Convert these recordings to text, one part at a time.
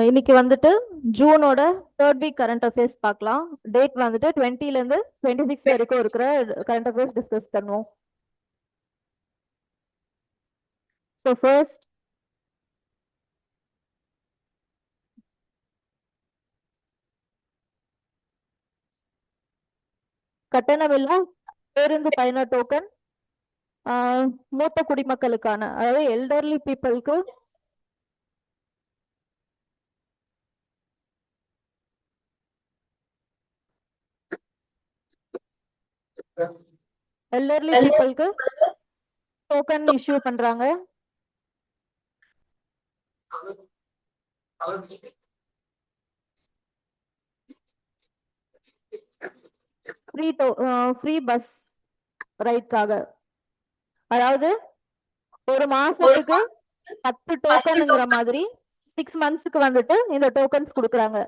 இன்னைக்கு வந்துட்டு ஜூனோட 3rd week current affairs பார்க்கலாம். டேட் வந்துட்டு 20ல இருந்து 26 வரைக்கும் இருக்கிற கரண்ட் அஃபேர்ஸ் டிஸ்கஸ் பண்ணுவோம். ஸோ ஃபர்ஸ்ட் கட்டணமில்லா பேருந்து பயண டோக்கன் மூத்த குடிமக்களுக்கான, அதாவது எல்டர்லி பீப்புளுக்கு டோக்கன் இஷ்யூ பண்றாங்க. ஃப்ரீ பஸ் ரைட்காக, அதாவது ஒரு மாசத்துக்கு 10 டோக்கனுங்கிற மாதிரி 6 மந்த்ஸ்க்கு வந்துட்டு இந்த டோக்கன்ஸ் கொடுக்குறாங்க.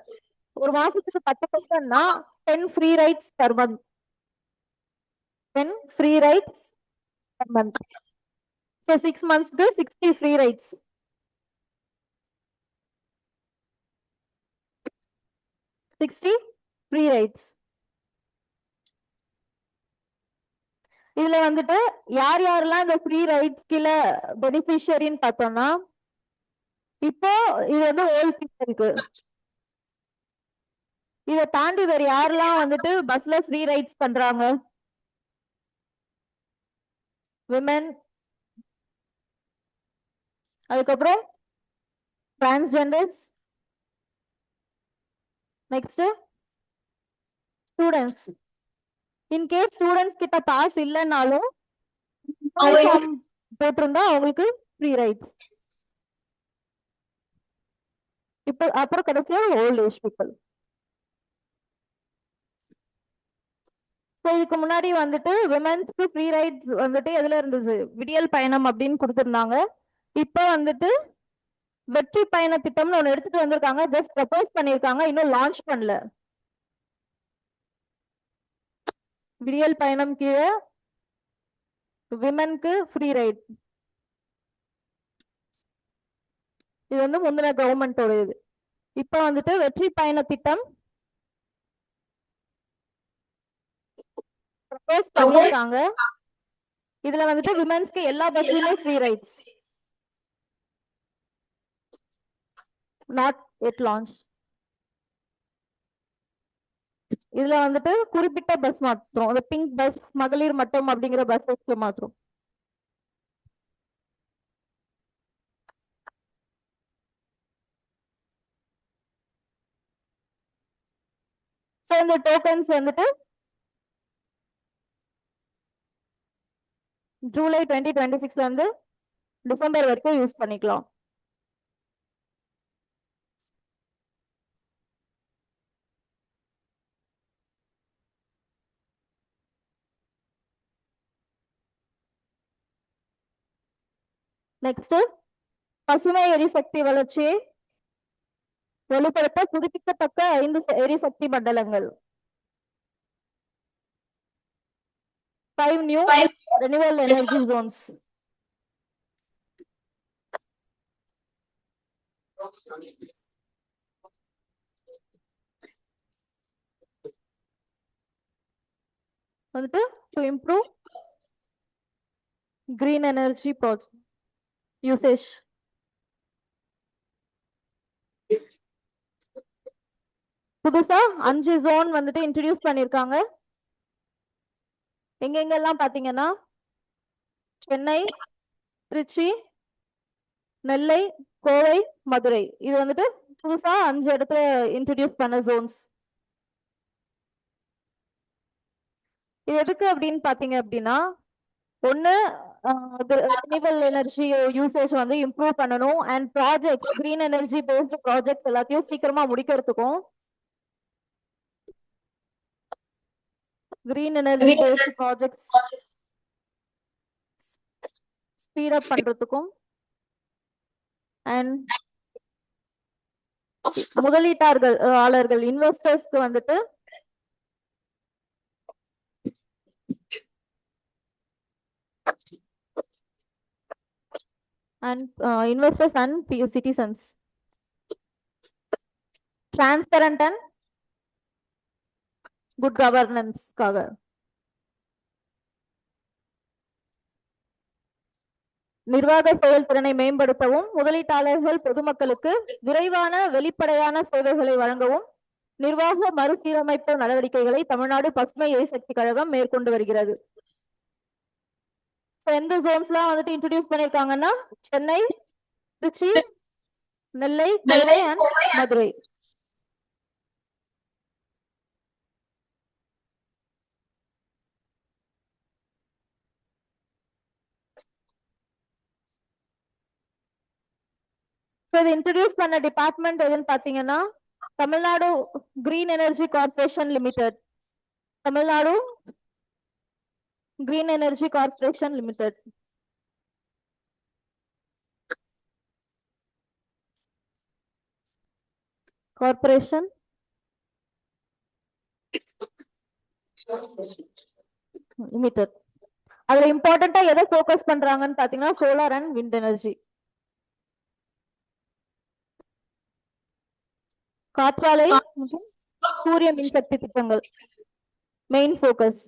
ஒரு மாசத்துக்கு 10 டோக்கன்னா 10 free rides per month. 10 free rides per month. So 6 மந்த்ஸ்க்கு 60 ஃப்ரீ ரைட்ஸ். 60 free rights. இதுல வந்துட்டு யார் யாரெல்லாம் இந்த ஃப்ரீ ரைட்ஸ் கீழே பெனிஃபிஷியரின்னு பார்த்தோம்னா, இப்போ இது வந்து ஓல்ட் பீப்புளுக்கு. இதை தாண்டி வேற யாரெல்லாம் வந்துட்டு பஸ்ல ஃப்ரீ ரைட்ஸ் பண்றாங்க? விமென், அதுக்கப்புறம் transgenders, next students. In case students கிட்ட பாஸ் இல்லைன்னாலும் போட்டிருந்தா அவங்களுக்கு ஃப்ரீ ரைட்ஸ். இப்போ அப்புறம் கடைசியா ஓல்ட் ஏஜ் பீப்புள். இதுக்கு முன்னாடி வந்துட்டு விமென்ஸ்க்கு ஃப்ரீ ரைட்ஸ் வந்துட்டு எதுல இருந்தது? விடியல் பயணம் அப்படின்னு கொடுத்திருந்தாங்க. இப்போ வந்துட்டு வெற்றி பயண திட்டம்னு ஒண்ணு எடுத்துட்டு வந்திருக்காங்க. ஜஸ்ட் ப்ரப்போஸ் பண்ணிருக்காங்க, இன்னும் லான்ச் பண்ணல. விடியல் பயணம் கீழே விமென்க்கு ஃப்ரீ ரைட். இது வந்து முந்தின கவர்மெண்டோட இது. இப்போ வந்துட்டு வெற்றி பயண திட்டம் ப்ரப்போஸ் பண்ணிருக்காங்க. இதுல வந்துட்டு விமென்ஸ்க்கு எல்லா பஸ்லயுமே free rides. Not yet launch. இதுல வந்துட்டு குறிப்பிட்ட பஸ் மாத்திரம், அந்த பிங்க் பஸ், மகளிர் மட்டும் அப்படிங்கிற பஸ்ஸஸ்க்கு மாத்திரம். ஸோ இந்த டோக்கன்ஸ் வந்துட்டு ஜூலை 2026 இருந்து டிசம்பர் வரைக்கும் யூஸ் பண்ணிக்கலாம். நெக்ஸ்ட், பசுமை எரிசக்தி வளர்ச்சியை வலுப்படுத்த புதுப்பிக்கத்தக்க 5 எரிசக்தி மண்டலங்கள். 5 நியூ renewable energy zones. வந்துட்டு to improve green energy usage. புதுசா 5 ஜோன் வந்துட்டு இன்ட்ரோடியூஸ் பண்ணிருக்காங்க. எங்கெங்கெல்லாம் பாத்தீங்கன்னா சென்னை, திருச்சி, நெல்லை, கோவை, மதுரை. இது வந்துட்டு புதுசா 5 இடத்துல இன்ட்ரோடியூஸ் பண்ண ஜோன்ஸ். இது எதுக்கு அப்படின்னு பாத்தீங்க அப்படின்னா, ஒன்னு ரினியூவல் எனர்ஜி யூசேஜ் வந்து இம்ப்ரூவ் பண்ணணும், and project green energy based project எல்லாத்தையும் சீக்கிரமா முடிக்கிறதுக்கும், green energy based projects speed up பண்றதுக்கும், அண்ட் முதலீட்டாளர்கள் இன்வெஸ்டர்ஸ்க்கு வந்துட்டு and investors and citizens transparent and good கவர்னன்ஸ்க்காக. நிர்வாக செயல்திறனை மேம்படுத்தவும், முதலீட்டாளர்கள் பொதுமக்களுக்கு விரைவான வெளிப்படையான சேவைகளை வழங்கவும் நிர்வாக மறுசீரமைப்பு நடவடிக்கைகளை தமிழ்நாடு பசுமை எரிசக்தி கழகம் மேற்கொண்டு வருகிறது. எந்த ஜோன்ஸ்லாம் வந்துட்டு இன்ட்ரோடியூஸ் பண்ணிருக்காங்கன்னா சென்னை, திருச்சி, நெல்லை, கோவை அண்ட் மதுரை. இது இன்ட்ரோடியூஸ் பண்ண டிபார்ட்மெண்ட் எதுன்னு பாத்தீங்கன்னா Tamil Nadu green energy corporation limited. Tamil Nadu green energy corporation limited. Corporation limited. அதுல இம்பார்ட்டண்டா எதை போக்கஸ் பண்றாங்கன்னு பாத்தீங்கன்னா சோலார் அண்ட் விண்ட் எனர்ஜி. காற்றாலை சூரிய மின்சக்தி திட்டங்கள் main focus.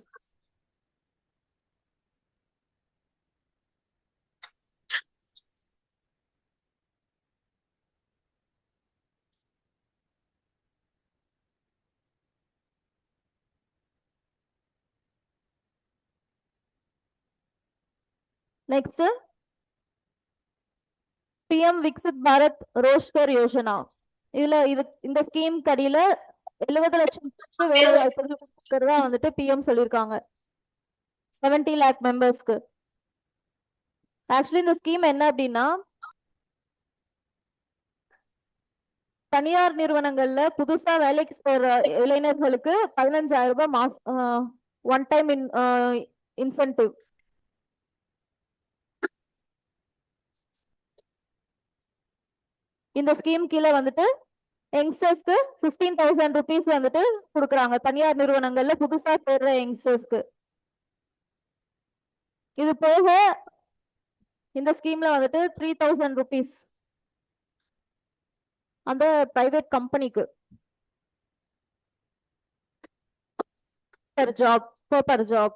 Next PM Viksit Bharat Rozgar Yojana. இந்த ஸ்கீம் கடியில 70 லட்சம் வேலை வாய்ப்புகள் வந்துட்டு பிஎம் சொல்லிருக்காங்க 70 lakh மெம்பர்ஸ்க்கு. ஆக்சுவலி இந்த ஸ்கீம் என்ன அப்படின்னா தனியார் நிறுவனங்கள்ல புதுசா வேலைக்கு சேர்ற இளைஞர்களுக்கு 15,000 ரூபாய் மாசம் ஒன் டைம் இன்சென்டிவ். இந்த ஸ்கீம் கீழே வந்துட்டு யங்ஸ்டர்ஸ்க்கு 15,000 rupees வந்துட்டு கொடுக்குறாங்க தனியார் நிறுவனங்கள்ல புதுசா சேர்ற யங்ஸ்டர்ஸ்க்கு. இது போக இந்த ஸ்கீம்ல வந்துட்டு 3,000 rupees அந்த பிரைவேட் கம்பெனிக்கு per job.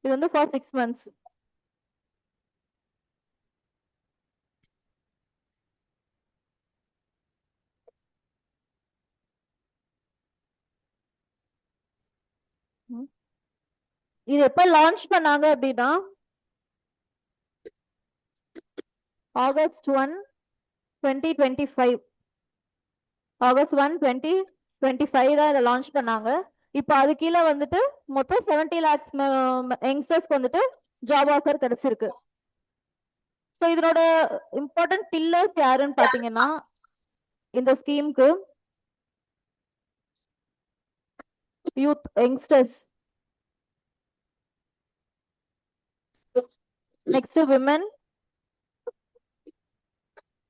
இது வந்து for 6 months. இது எப்ப லான்ச் பண்ணாங்க அப்படின்னா August 1, 2025. August 1, 2025 தான் இதை லான்ச் பண்ணாங்க. இப்போ அது கீழே வந்துட்டு மொத்தம் 70 lakhs யங்ஸ்டர்ஸ்க்கு வந்துட்டு ஜாப் ஆஃபர் கிடைச்சிருக்கு. ஸோ இதனோட இம்பார்ட்டன்ட் பில்லர்ஸ் யாருன்னு பாத்தீங்கன்னா இந்த ஸ்கீமுக்கு youth youngsters, next women,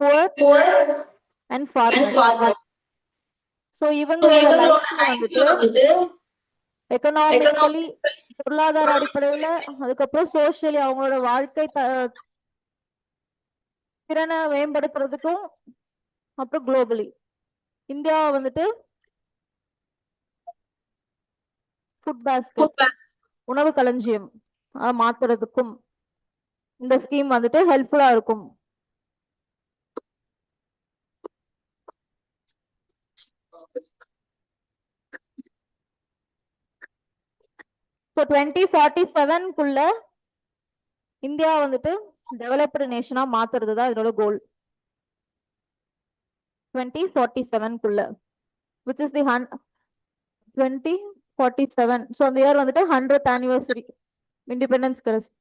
poor and farmers. So இவங்களோட லைஃப்ல வந்துட்டு எக்கனாமிக்கலி பொருளாதார அடிப்படையில அதுக்கப்புறம் சோசியலி அவங்களோட வாழ்க்கை திறனை மேம்படுத்துறதுக்கும் அப்புறம் குளோபலி இந்தியா வந்துட்டு ஃபுட் பாஸ்கெட் உணவு களஞ்சியம் மாத்துறதுக்கும் இந்த ஸ்கீம் வந்துட்டு ஹெல்ப்ஃபுல்லா இருக்கும். ஸோ 2047 இந்தியா வந்துட்டு டெவலப்டு நேஷனா மாத்துறது தான் இதோட goal. 2047 which is the 2047. So அந்த இயர் வந்துட்டு 100th anniversary இண்டிபெண்டன்ஸ் கிடைச்சு.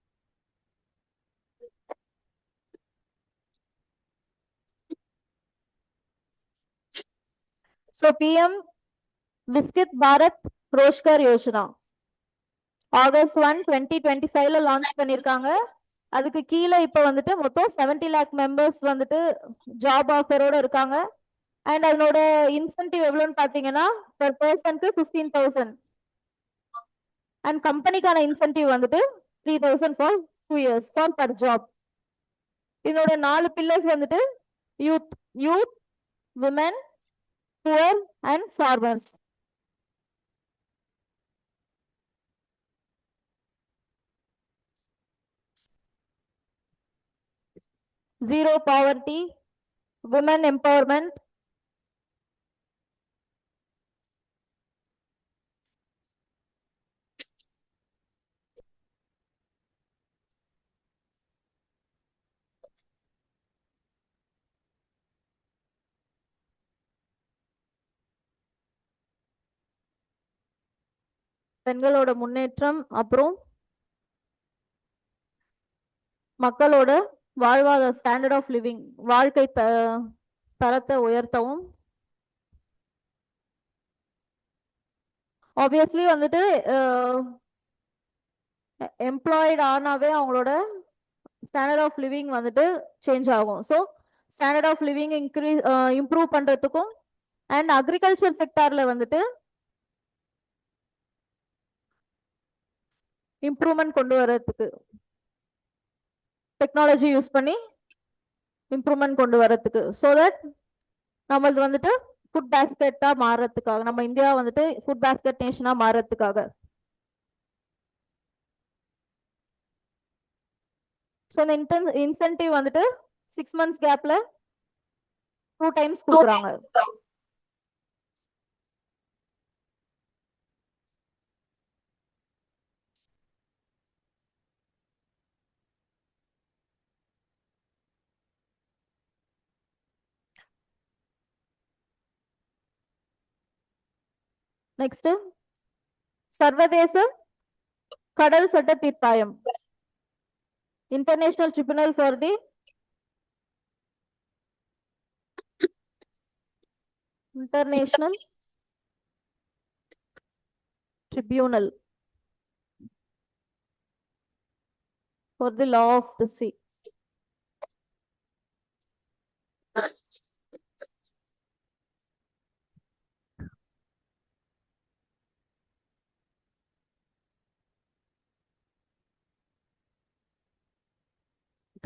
So PM Viksit Bharat Rozgar Yojana August 1, 2025 launch பண்ணிருக்காங்க. அதுக்கு கீழே இப்ப வந்துட்டு மொத்தம் 70 lakh மெம்பர்ஸ் வந்துட்டு ஜாப் ஆஃபரோட இருக்காங்க. அண்ட் அதனோட இன்சென்டிவ் எவ்வளவுன்னு பாத்தீங்கன்னா per personக்கு 15,000 அண்ட் கம்பெனிக்கான இன்சென்டிவ் வந்துட்டு 3,000 for 2 years for per job. இதோட 4 pillars வந்துட்டு youth, women, poor and farmers. Zero poverty, women empowerment, பெண்களோட முன்னேற்றம், அப்புறம் மக்களோட வாழ்வாதார ஸ்டாண்டர்ட் ஆஃப் லிவிங், வாழ்க்கை தரத்தை உயர்த்தவும். ஆப்வியஸ்லி வந்துட்டு எம்ப்ளாய்டு ஆனாவே அவங்களோட ஸ்டாண்டர்ட் ஆஃப் லிவிங் வந்துட்டு சேஞ்ச் ஆகும். So standard of living improve பண்றதுக்கும் அண்ட் அக்ரிகல்ச்சர் செக்டார்ல வந்துட்டு இம்ப்ரூவ்மெண்ட் கொண்டு வரதுக்கு டெக்னாலஜி யூஸ் பண்ணி இம்ப்ரூவ்மெண்ட் கொண்டு வரதுக்கு, ஸோ தட் நம்மளது வந்துட்டு ஃபுட் பேஸ்கெட்டா மாறதுக்காக, நம்ம இந்தியா வந்துட்டு ஃபுட் பேஸ்கெட் நேஷனா மாறதுக்காக. ஸோ இந்த இன்சென்டிவ் வந்துட்டு 6 months கேப்ல 2 times கொடுக்குறாங்க. நெக்ஸ்ட் சர்வதேச கடல் சட்ட தீர்ப்பாயம், international tribunal for the international tribunal for the law of the sea.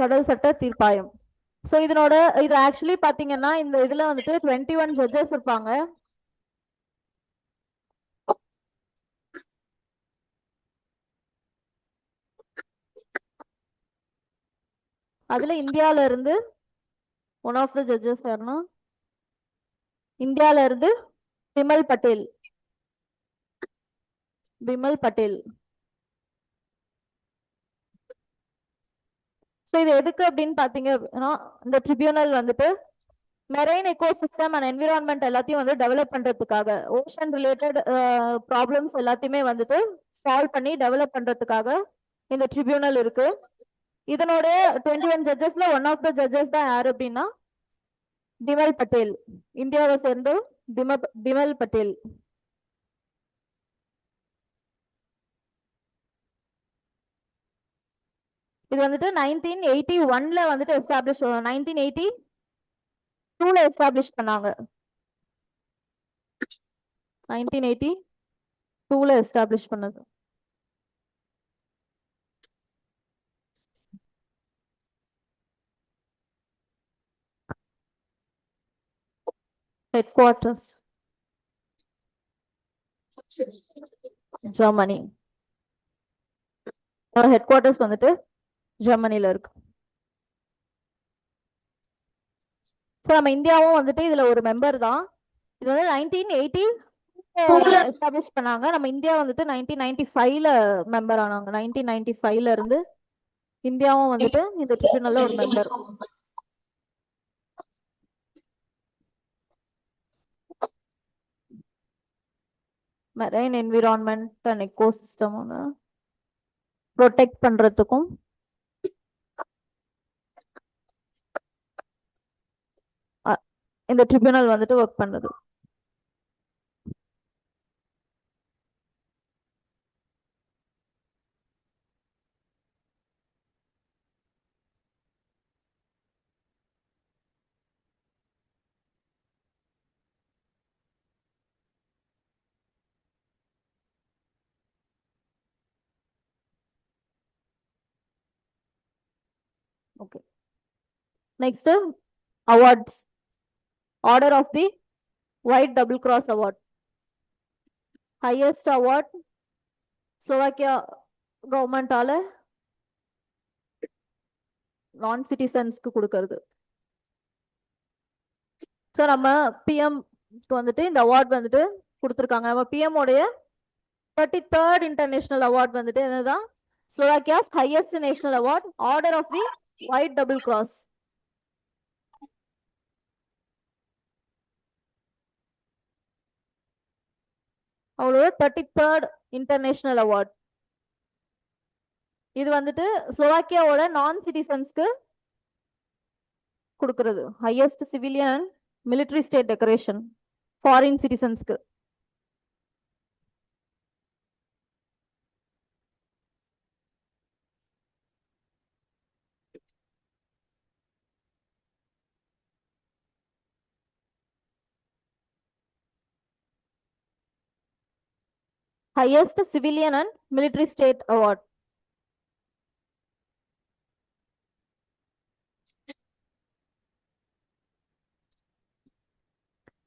கடல் சட்ட தீர்ப்பாயம். ஸோ இது ஆக்சுவலி பாத்தீங்கன்னா இந்த இதுல வந்துட்டு 21 ஜட்ஜஸ் இருப்பாங்க. அதுல இந்தியால இருந்து ஒன் ஆஃப் த ஜட்ஜஸ் யாருன்னா இந்தியால இருந்து பிமல் பட்டேல். ஸோ இது எதுக்கு அப்படின்னு பாத்தீங்கன்னா, இந்த ட்ரிபியூனல் வந்துட்டு மெரைன் எக்கோசிஸ்டம் அண்ட் என்விரான்மெண்ட் எல்லாத்தையும் வந்து டெவலப் பண்றதுக்காக, ஓஷன் ரிலேட்டட் ப்ராப்ளம்ஸ் எல்லாத்தையுமே வந்துட்டு சால்வ் பண்ணி டெவலப் பண்றதுக்காக இந்த ட்ரிபியூனல் இருக்கு. இதனோட 21 ஜட்ஜஸ்ல ஒன் ஆஃப் த ஜட்ஜஸ் தான் யாரு அப்படின்னா பிமல் பட்டேல், இந்தியாவை சேர்ந்த பிமல் பட்டேல். இது வந்துட்டு 1981ல வந்துட்டு எஸ்டாப்ளிஷ் 1982ல எஸ்டாப்ளிஷ் பண்ணாங்க. 1982ல எஸ்டாப்ளிஷ் பண்ணது. Head quarters Germany. Head quarters வந்துட்டு ஜெர்மனில இருக்கு. ஸோ நம்ம இந்தியாவும் வந்துட்டு இதுல ஒரு மெம்பர் தான். இது வந்து 1980 எஸ்டாப்ளிஷ் பண்ணாங்க. நம்ம இந்தியா வந்துட்டு 1995ல மெம்பர் ஆனாங்க. 1995ல இருந்து இந்தியாவும் வந்துட்டு இந்த ட்ரிபியூனல்ல ஒரு member. Marine environment and ecosystem protect பண்றதுக்கும் இந்த ட்ரிபியூனல் வந்துட்டு ஒர்க் பண்ணுது. Okay. Next, awards. Order of the White Double Cross Award. Highest award Slovakia government ஆல நான் சிட்டிசன்ஸ்க்கு கொடுக்கிறது. ஸோ நம்ம பிஎம்க்கு வந்துட்டு இந்த அவார்ட் வந்துட்டு கொடுத்துருக்காங்க. நம்ம பிஎம் உடைய 33rd இன்டர்நேஷனல் அவார்ட் வந்துட்டு என்னதான் Slovakia's highest national award order of the white double cross. அவளோட 33rd இன்டர்நேஷனல் அவார்ட். இது வந்துட்டு ஸ்லோவாக்கியாவோட நான் சிட்டிசன்ஸ்க்கு கொடுக்கிறது. Highest civilian and military state decoration foreign சிட்டிசன்ஸ்க்கு. Highest civilian and military state award.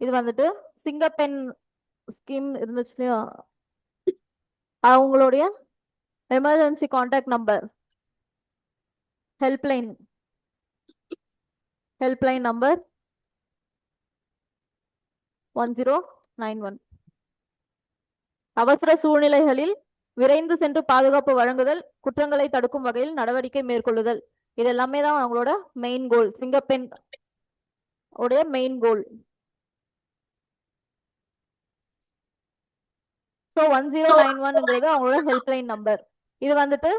இது வந்துட்டு சிங்கப்பெண் ஸ்கீம் இருந்துச்சு இல்லையா, அவங்களுடைய emergency contact number helpline number 1091. அவசர சூழ்நிலைகளில் விரைந்து சென்று பாதுகாப்பு வழங்குதல், குற்றங்களை தடுக்கும் வகையில் நடவடிக்கை மேற்கொள்ளுதல், இது எல்லாமே தான் அவங்களோட மெயின் கோல். சிங்கப்பெண் உடைய மெயின் கோல். ஸோ 1091ங்கிறது அவங்களோட ஹெல்ப்லைன் நம்பர். இது வந்துட்டு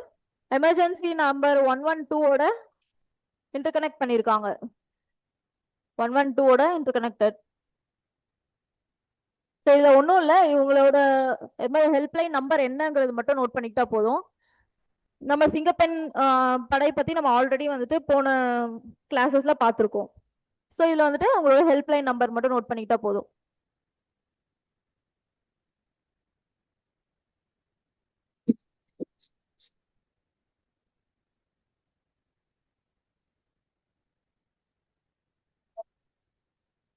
எமர்ஜென்சி நம்பர் 112ஓட இன்டர்கனெக்ட் பண்ணியிருக்காங்க. 112ஓட இன்டர்கனெக்டட். ஸோ இதில் ஒன்றும் இல்லை, இவங்களோட ஹெல்ப்லைன் நம்பர் என்னங்கிறது மட்டும் நோட் பண்ணிக்கிட்டா போதும். நம்ம சிங்கப்பெண் படை பற்றி நம்ம ஆல்ரெடி வந்துட்டு போன கிளாஸஸ்ல பார்த்துருக்கோம். ஸோ இதில் வந்துட்டு அவங்களோட ஹெல்ப்லைன் நம்பர் மட்டும் நோட் பண்ணிக்கிட்டா போதும்.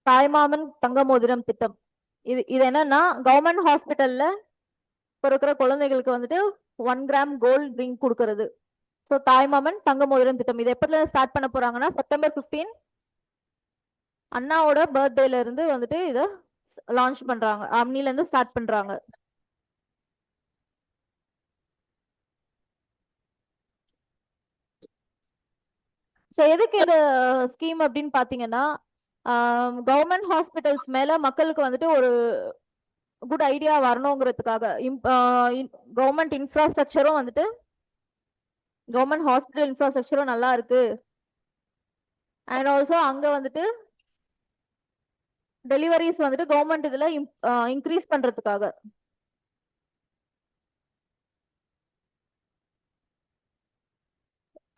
தாய்மாமன் தங்க மோதிரம் திட்டம். இது என்னன்னா கவர்மெண்ட் ஹாஸ்பிட்டல்ல பிறக்கிற குழந்தைகளுக்கு வந்துட்டு 1 கிராம் கோல்ட் ரிங் கொடுக்கறது. ஸோ தாய்மாமன் தங்க மோதிரம் திட்டம் இது எப்பத்துல ஸ்டார்ட் பண்ண போறாங்கன்னா செப்டம்பர் 15 அண்ணாவோட பர்த்டேல இருந்து வந்துட்டு இதை லான்ச் பண்றாங்க. அம்னில இருந்து ஸ்டார்ட் பண்றாங்க. ஸோ எதுக்கு இந்த ஸ்கீம் அப்படின்னு பாத்தீங்கன்னா, கவர்மெண்ட் ஹாஸ்பிட்டல்ஸ் மேல மக்களுக்கு வந்துட்டு ஒரு குட் ஐடியா வரணுங்கிறதுக்காக கவர்மெண்ட் இன்ஃப்ராஸ்ட்ரக்சரும் வந்துட்டு கவர்மெண்ட் ஹாஸ்பிட்டல் இன்ஃப்ராஸ்ட்ரக்சரும் நல்லா இருக்கு. அண்ட் ஆல்சோ அங்க வந்துட்டு டெலிவரிஸ் வந்துட்டு கவர்மெண்ட் இதுல இன்க்ரீஸ் பண்றதுக்காக.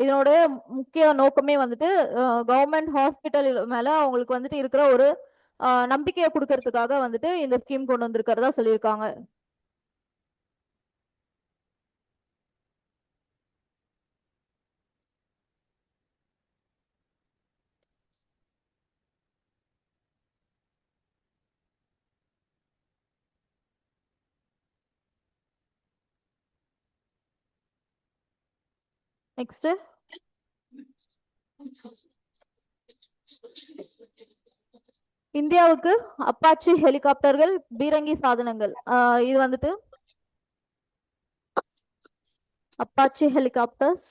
இதனோட முக்கிய நோக்கமே வந்துட்டு கவர்மெண்ட் ஹாஸ்பிட்டல் மேல அவங்களுக்கு வந்துட்டு இருக்கிற ஒரு நம்பிக்கையை கொடுக்கறதுக்காக வந்துட்டு இந்த ஸ்கீம் கொண்டு வந்திருக்கிறதா சொல்லியிருக்காங்க. நெக்ஸ்ட் இந்தியாவுக்கு அப்பாச்சி ஹெலிகாப்டர்கள் பீரங்கி சாதனங்கள். இது வந்துட்டு அப்பாச்சி ஹெலிகாப்டர்ஸ்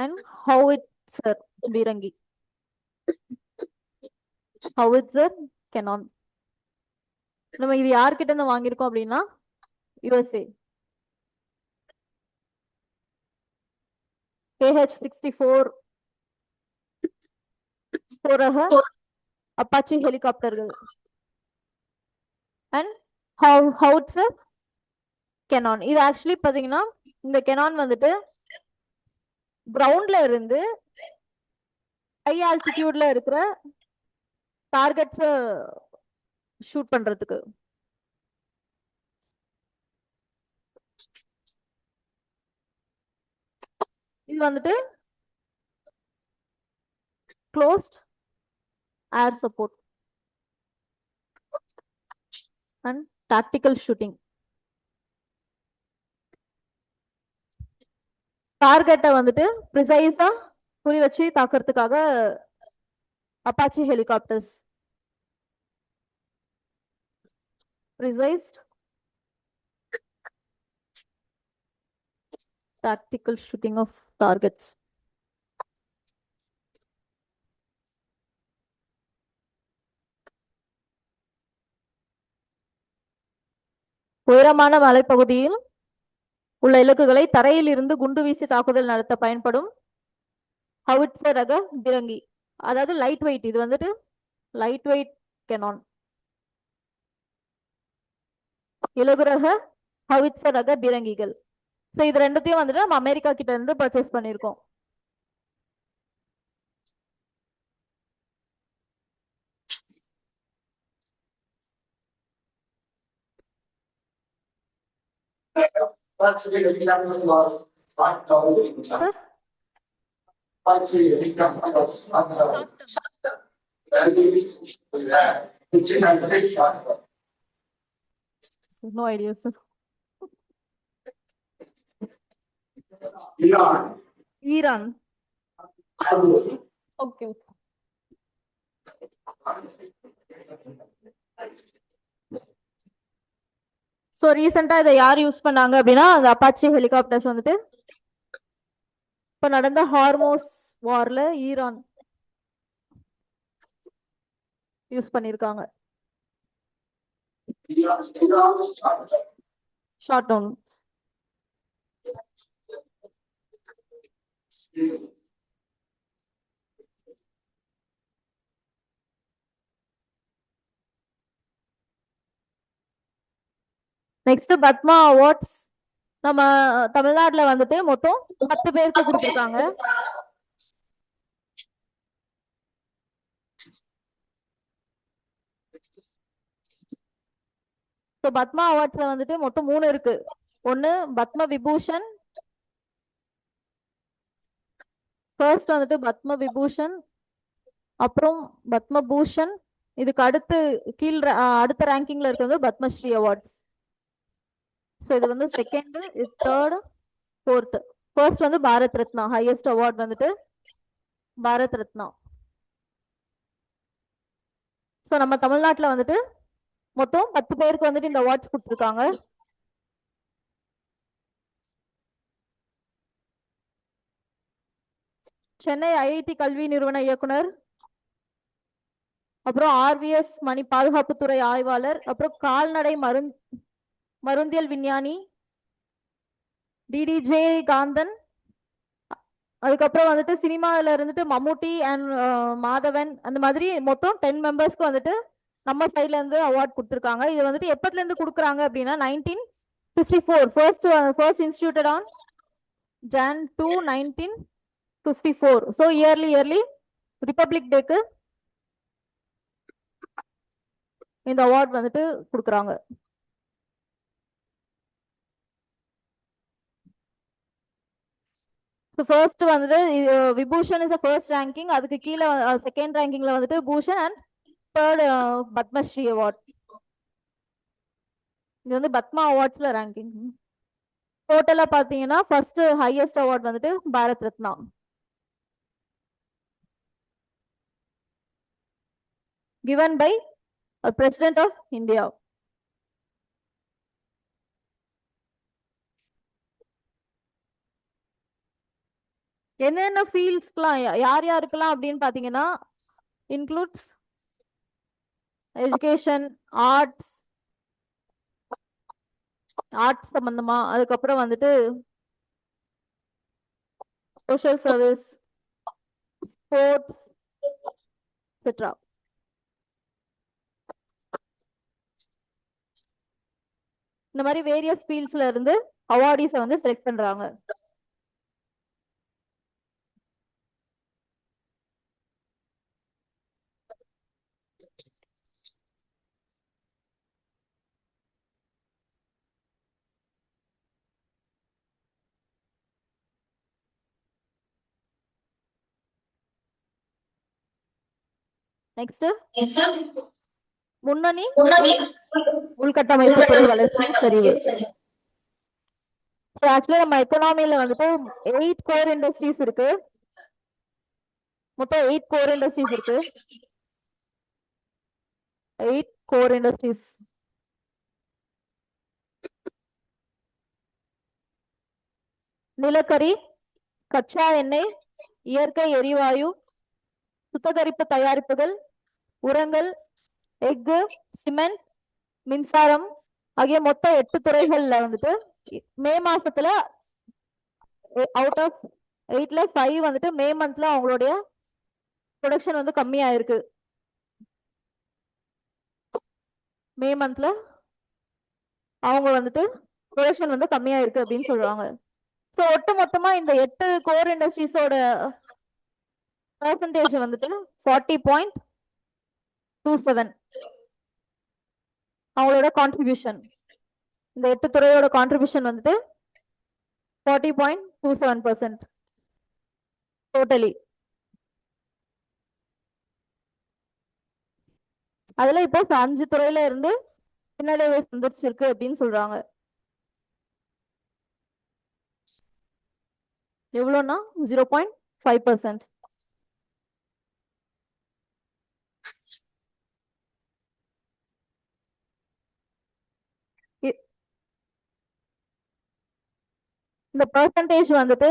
அண்ட் ஹோவிட்சர் பீரங்கி, ஹோவிட்சர் கெனான். நம்ம இது யார்கிட்ட இருந்து வாங்கியிருக்கோம் அப்படின்னா USA. KH-64 ரக அப்பாச்சி ஹெலிகாப்டர்கள் அண்ட் ஹவுட்சர் கெனான். இது ஆக்சுவலி பாத்தீங்கன்னா இந்த கெனான் வந்துட்டு கிரவுண்ட்ல இருந்து ஹை ஆல்டிடியூட்ல இருக்கிற டார்கெட்ஸ் ஷூட் பண்றதுக்கு. இது வந்துட்டு closed air support and tactical shooting. டார்கெட்டை வந்துட்டு ப்ரிசைஸா குறி வச்சு தாக்குறதுக்காக Apache helicopters. Precise tactical shooting of targets. உயரமான மலைப்பகுதியில் உள்ள இலக்குகளை தரையில் இருந்து குண்டு வீசி தாக்குதல் நடத்த பயன்படும் ஹவுட்சர் ரக பீரங்கி. அதாவது லைட் வெயிட், இது வந்துட்டு லைட் வெயிட் கெனான். இலகுரக ஹவுட்சர் ரக பீரங்கிகள். ஸோ இது ரெண்டுத்தையும் வந்துட்டு நம்ம அமெரிக்கா கிட்ட இருந்து பர்ச்சேஸ் பண்ணியிருக்கோம். No idea, sir. Iran. Okay. So ரீசெண்டா இதை யார் யூஸ் பண்ணாங்க அப்படின்னா அந்த அப்பாச்சி ஹெலிகாப்டர்ஸ் வந்துட்டு இப்ப நடந்த ஹார்மோஸ் வார்ல ஈரான் யூஸ் பண்ணிருக்காங்க. Shot down. Next Padma awards நம்ம தமிழ்நாட்டுல வந்துட்டு மொத்தம் 10 பேருக்கு கொடுத்திருக்காங்க. பத்மா அவார்ட்ஸ்ல வந்துட்டு மொத்தம் 3 இருக்கு. ஒன்னு பத்ம விபூஷன், ஃபர்ஸ்ட் வந்துட்டு பத்ம விபூஷன், அப்புறம் பத்ம பூஷன், இதுக்கு அடுத்து அடுத்த ரேங்கிங்ல இருக்கிறது பத்மஸ்ரீ அவார்ட்ஸ். ஸோ இது வந்து செகண்ட், தேர்ட், ஃபோர்த். ஃபர்ஸ்ட் வந்து பாரத் ரத்னா, ஹையஸ்ட் அவார்ட் வந்துட்டு பாரத் ரத்னா. ஸோ நம்ம தமிழ்நாட்டில் வந்துட்டு மொத்தம் 10 பேருக்கு வந்துட்டு இந்த அவார்ட்ஸ் கொடுத்துருக்காங்க. சென்னை ஐஐடி கல்வி நிறுவன இயக்குனர், அப்புறம் ஆர்விஎஸ் மணி பாதுகாப்புத்துறை ஆய்வாளர், அப்புறம் கால்நடை மருந்தியல் விஞ்ஞானி டிடிஜே காந்தன், அதுக்கப்புறம் வந்துட்டு சினிமால இருந்துட்டு மம்முட்டி அண்ட் மாதவன், அந்த மாதிரி மொத்தம் 10 மெம்பர்ஸ்க்கு வந்துட்டு நம்ம சைட்ல இருந்து அவார்ட் கொடுத்துருக்காங்க. இது வந்துட்டு எப்பத்துல இருந்து கொடுக்குறாங்க அப்படின்னா 1954 first instituted on Jan 2, 1954. So yearly republic டேக்கு இந்த அவார்ட் வந்துட்டு கொடுக்குறாங்க. ஃபர்ஸ்ட் வந்துட்டு விபூஷன் இஸ் ஃபர்ஸ்ட் ரேங்கிங், அதுக்கு கீழே செகண்ட் ரேங்கிங்ல வந்துட்டு Bhushan and third Padmashri award. இது வந்து பத்மா அவார்ட்ஸ்ல ரேங்கிங். டோட்டலா பாத்தீங்கன்னா ஃபர்ஸ்ட் ஹையஸ்ட் அவார்ட் வந்துட்டு Bharat Ratna. given by President of India. என்னென்ன ஃபீல்ட்ஸ்லாம் யார் யாருக்கெல்லாம் அப்படின்னு பாத்தீங்கன்னா இன்க்ளூட்ஸ் எஜுகேஷன், ஆர்ட்ஸ் சம்பந்தமா, அதுக்கப்புறம் வந்துட்டு சோஷியல் சர்வீஸ், ஸ்போர்ட்ஸ் எக்ஸெட்ரா. இந்த மாதிரி வேரியஸ் ஃபீல்ட்ஸ்ல இருந்து அவார்டீஸை வந்து செலக்ட் பண்றாங்க. நெக்ஸ்ட் முன்னணி உள்கட்டமைப்பு துறை வளர்ச்சி சரிவு. ஸோ ஆக்சுவலி நம்ம எக்கனாமில வந்துட்டு 8 கோர் இண்டஸ்ட்ரீஸ் இருக்கு. மொத்தம் 8 கோர் இண்டஸ்ட்ரீஸ் இருக்கு. 8 கோர் இண்டஸ்ட்ரீஸ். நிலக்கரி, கச்சா எண்ணெய், இயற்கை எரிவாயு, சுத்திகரிப்பு தயாரிப்புகள், உரங்கள், எஃகு, சிமெண்ட், மின்சாரம் ஆகிய மொத்த 8 துறைகள்ல வந்துட்டு மே மாசத்துல அவுட் ஆஃப் 8ல 5 வந்துட்டு மே மந்த்ல அவங்களுடைய ப்ரொடக்ஷன் வந்து கம்மியா இருக்கு. மே மந்த்ல அவங்க வந்துட்டு ப்ரொடக்ஷன் வந்து கம்மியா இருக்கு அப்படின்னு சொல்றாங்க. ஸோ ஒட்டு மொத்தமா இந்த 8 கோர் இண்டஸ்ட்ரீஸோட பர்சன்டேஜ் வந்துட்டு 40.27 அவங்களோட கான்ட்ரிபியூஷன். இந்த 8 துறையோட கான்ட்ரிபியூஷன் வந்துட்டு 40.27% டோட்டலி. அதுல இப்போ 5 துறையில இருந்து பின்னடைவை சந்திச்சிருக்கு அப்படின்னு சொல்றாங்க. எவ்வளோனா 0.5%. இந்த பர்சன்டேஜ் வந்துட்டு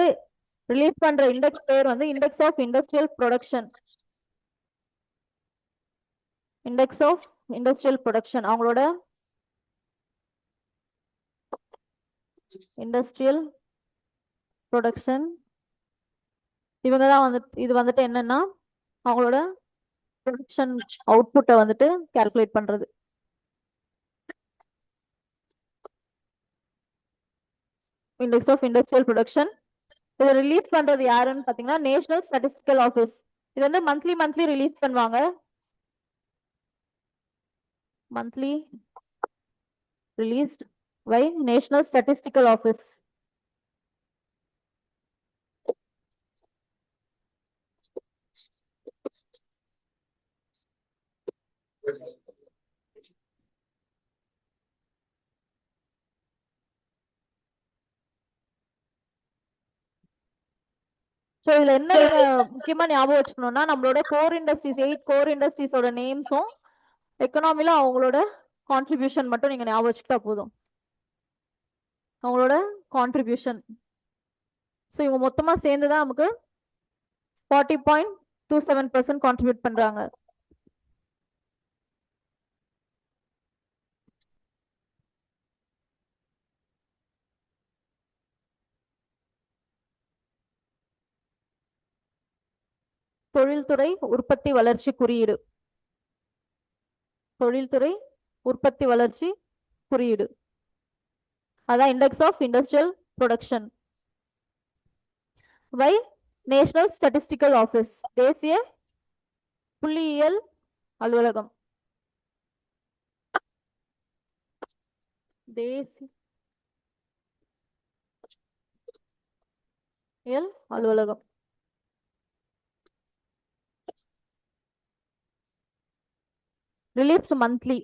ரிலீஸ் பண்ற இண்டெக்ஸ் பேர் வந்து index of industrial production. Index of industrial production அவங்களோட இண்டஸ்ட்ரியல் ப்ரொடக்ஷன். இவங்க தான் வந்துட்டு இது வந்துட்டு என்னன்னா அவங்களோட ப்ரொடக்ஷன் அவுட்புட்டை வந்துட்டு கால்குலேட் பண்றது. இண்டெக்ஸ் ஆஃப் இண்டஸ்ட்ரியல் ப்ரொடக்ஷன் இதை ரிலீஸ் பண்றது யாருன்னு பாத்தீங்கன்னா நேஷனல் ஸ்டாட்டிஸ்டிக்கல் ஆஃபீஸ். இது வந்து மந்த்லி ரிலீஸ் பண்ணுவாங்க. Monthly released by national statistical office. So இதுல என்ன நீங்க முக்கியமா ஞாபகம் வச்சுக்கணும்னா நம்மளோட கோர் இண்டஸ்ட்ரீஸ் 8 கோர் இண்டஸ்ட்ரீஸோட நேம்ஸும் எக்கனாமில அவங்களோட கான்ட்ரிபியூஷன் மட்டும் நீங்க ஞாபகம் வச்சுக்கிட்டா போதும். அவங்களோட கான்ட்ரிபியூஷன். ஸோ இவங்க மொத்தமா சேர்ந்துதான் நமக்கு 40.27% கான்ட்ரிபியூட் பண்றாங்க. தொழில்துறை உற்பத்தி வளர்ச்சி குறியீடு. தொழில்துறை உற்பத்தி வளர்ச்சி குறியீடு அதான் index of industrial production by national statistical office. தேசிய புள்ளியியல் அலுவலகம். தேசிய அலுவலகம். released monthly.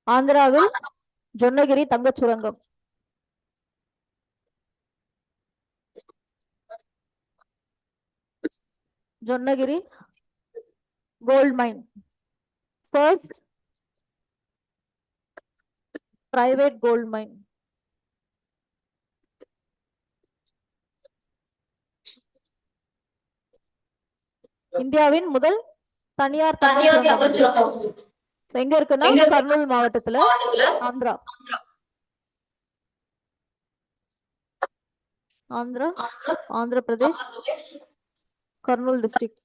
ஆந்திராவில் ஜொன்னகிரி தங்கச் சுரங்கம். ஜொன்னகிரி கோல்ட் மைன். ஃபர்ஸ்ட் பிரைவேட் கோல்ட் மைன். இந்தியாவின் முதல் தனியார் தங்கச் சுரங்கம் எங்க இருக்குன்னா கர்னூல் மாவட்டத்துல, ஆந்திரா. ஆந்திர பிரதேஷ், கர்னூல் டிஸ்ட்ரிக்ட்.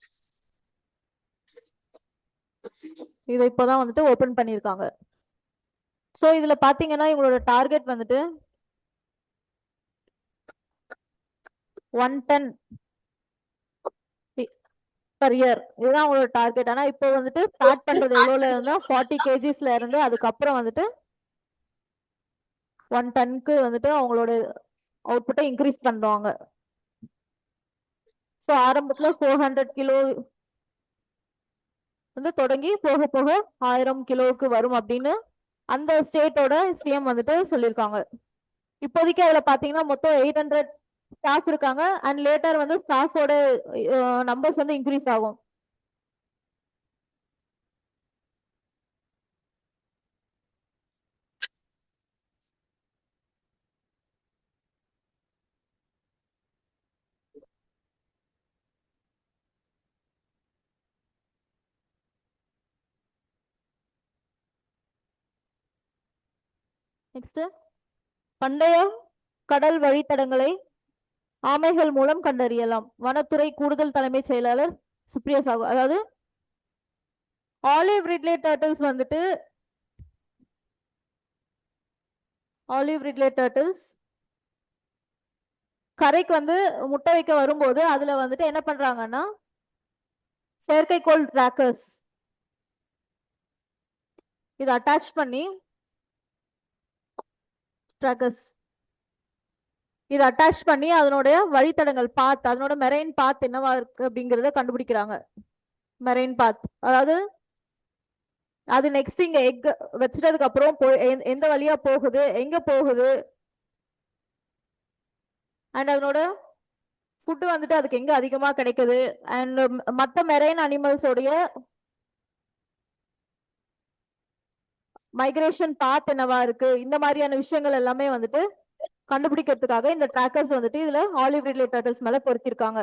இதை இப்பதான் வந்துட்டு ஓபன் பண்ணிருக்காங்க. ஸோ இதுல பாத்தீங்கன்னா இவங்களோட டார்கெட் வந்துட்டு 110 பர் இயர், இதுதான் அவங்களோட டார்கெட். ஆனா இப்போ வந்துட்டு ஸ்டார்ட் பண்றது எவ்வளவுல இருந்தா 40 கேஜிஸ்ல இருந்து அதுக்கப்புறம் வந்துட்டு 1 டன்க்கு வந்துட்டு அவங்களோட அவுட்புட்டை இன்க்ரீஸ் பண்ணுவாங்க. ஸோ ஆரம்பத்துல 400 கிலோ வந்து தொடங்கி போக போக 1000 கிலோவுக்கு வரும் அப்படின்னு அந்த ஸ்டேட்டோட சிஎம் வந்துட்டு சொல்லியிருக்காங்க. இப்போதைக்கு அதுல பாத்தீங்கன்னா மொத்தம் 800 ஸ்டாஃப் இருக்காங்க அண்ட் லேட்டர் வந்து ஸ்டாஃபோட நம்பர்ஸ் வந்து இன்க்ரீஸ் ஆகும். நெக்ஸ்ட், பண்டைய கடல் வழித்தடங்களை ஆமைகள் மூலம் கண்டறியலாம். வனத்துறை கூடுதல் தலைமைச் செயலாளர் சுப்ரியா சாகு. அதாவது ஆலிவ் ரிட்லே டர்ட்டில்ஸ் வந்துட்டு கரைக்கு வந்து முட்டை வைக்க வரும்போது அதுல வந்துட்டு என்ன பண்றாங்கன்னா செயற்கைக்கோள் டிராக்கர்ஸ் இதை அட்டாச் பண்ணி அதனுடைய வழித்தடங்கள் பாத், அதனோட மெரைன் பாத் என்னவா இருக்கு அப்படிங்கறத கண்டுபிடிக்கிறாங்க. மெரைன் பாத் அதாவது அது நெக்ஸ்ட் இங்க எக் வச்சிட்டதுக்கு அப்புறம் எந்த வழியா போகுது, எங்க போகுது, அண்ட் அதனோட ஃபுட் வந்துட்டு அதுக்கு எங்க அதிகமா கிடைக்குது, அண்ட் மற்ற மெரைன் அனிமல்ஸோடைய மைக்ரேஷன் பாத் என்னவா இருக்கு, இந்த மாதிரியான விஷயங்கள் எல்லாமே வந்துட்டு கண்டுபிடிக்கிறதுக்காக இந்த டிராக்கர்ஸ் வந்துட்டு இதுல ஆலிவ் ரிட்லே டர்ட்டில்ஸ் மேல பொருத்திருக்காங்க.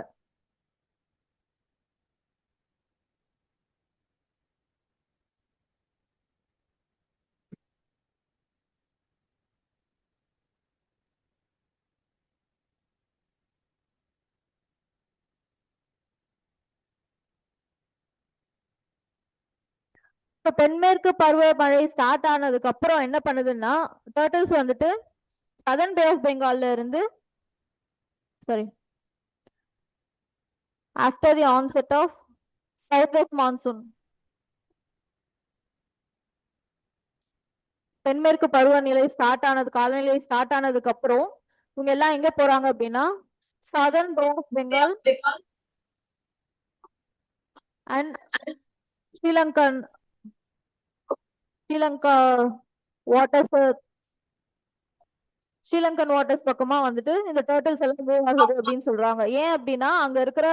தென்மேற்கு பருவமழை ஸ்டார்ட் ஆனதுக்கு அப்புறம் என்ன பண்ணுதுன்னா டர்ட்டில்ஸ் வந்துட்டு சதர்ன் பே ஆஃப் பெங்கால்ல இருந்து after the onset of south west monsoon, தென்மேற்கு பருவநிலை காலநிலை ஸ்டார்ட் ஆனதுக்கு அப்புறம் இவங்க எல்லாம் எங்க போறாங்க அப்படின்னா southern bay of Bengal and Sri Lanka waters பக்கமா வந்துட்டு இந்த டர்ட்டில்ஸ் எல்லாம் மூவ் ஆகுது அப்படின்னு சொல்றாங்க. ஏன் அப்படின்னா அங்க இருக்கிற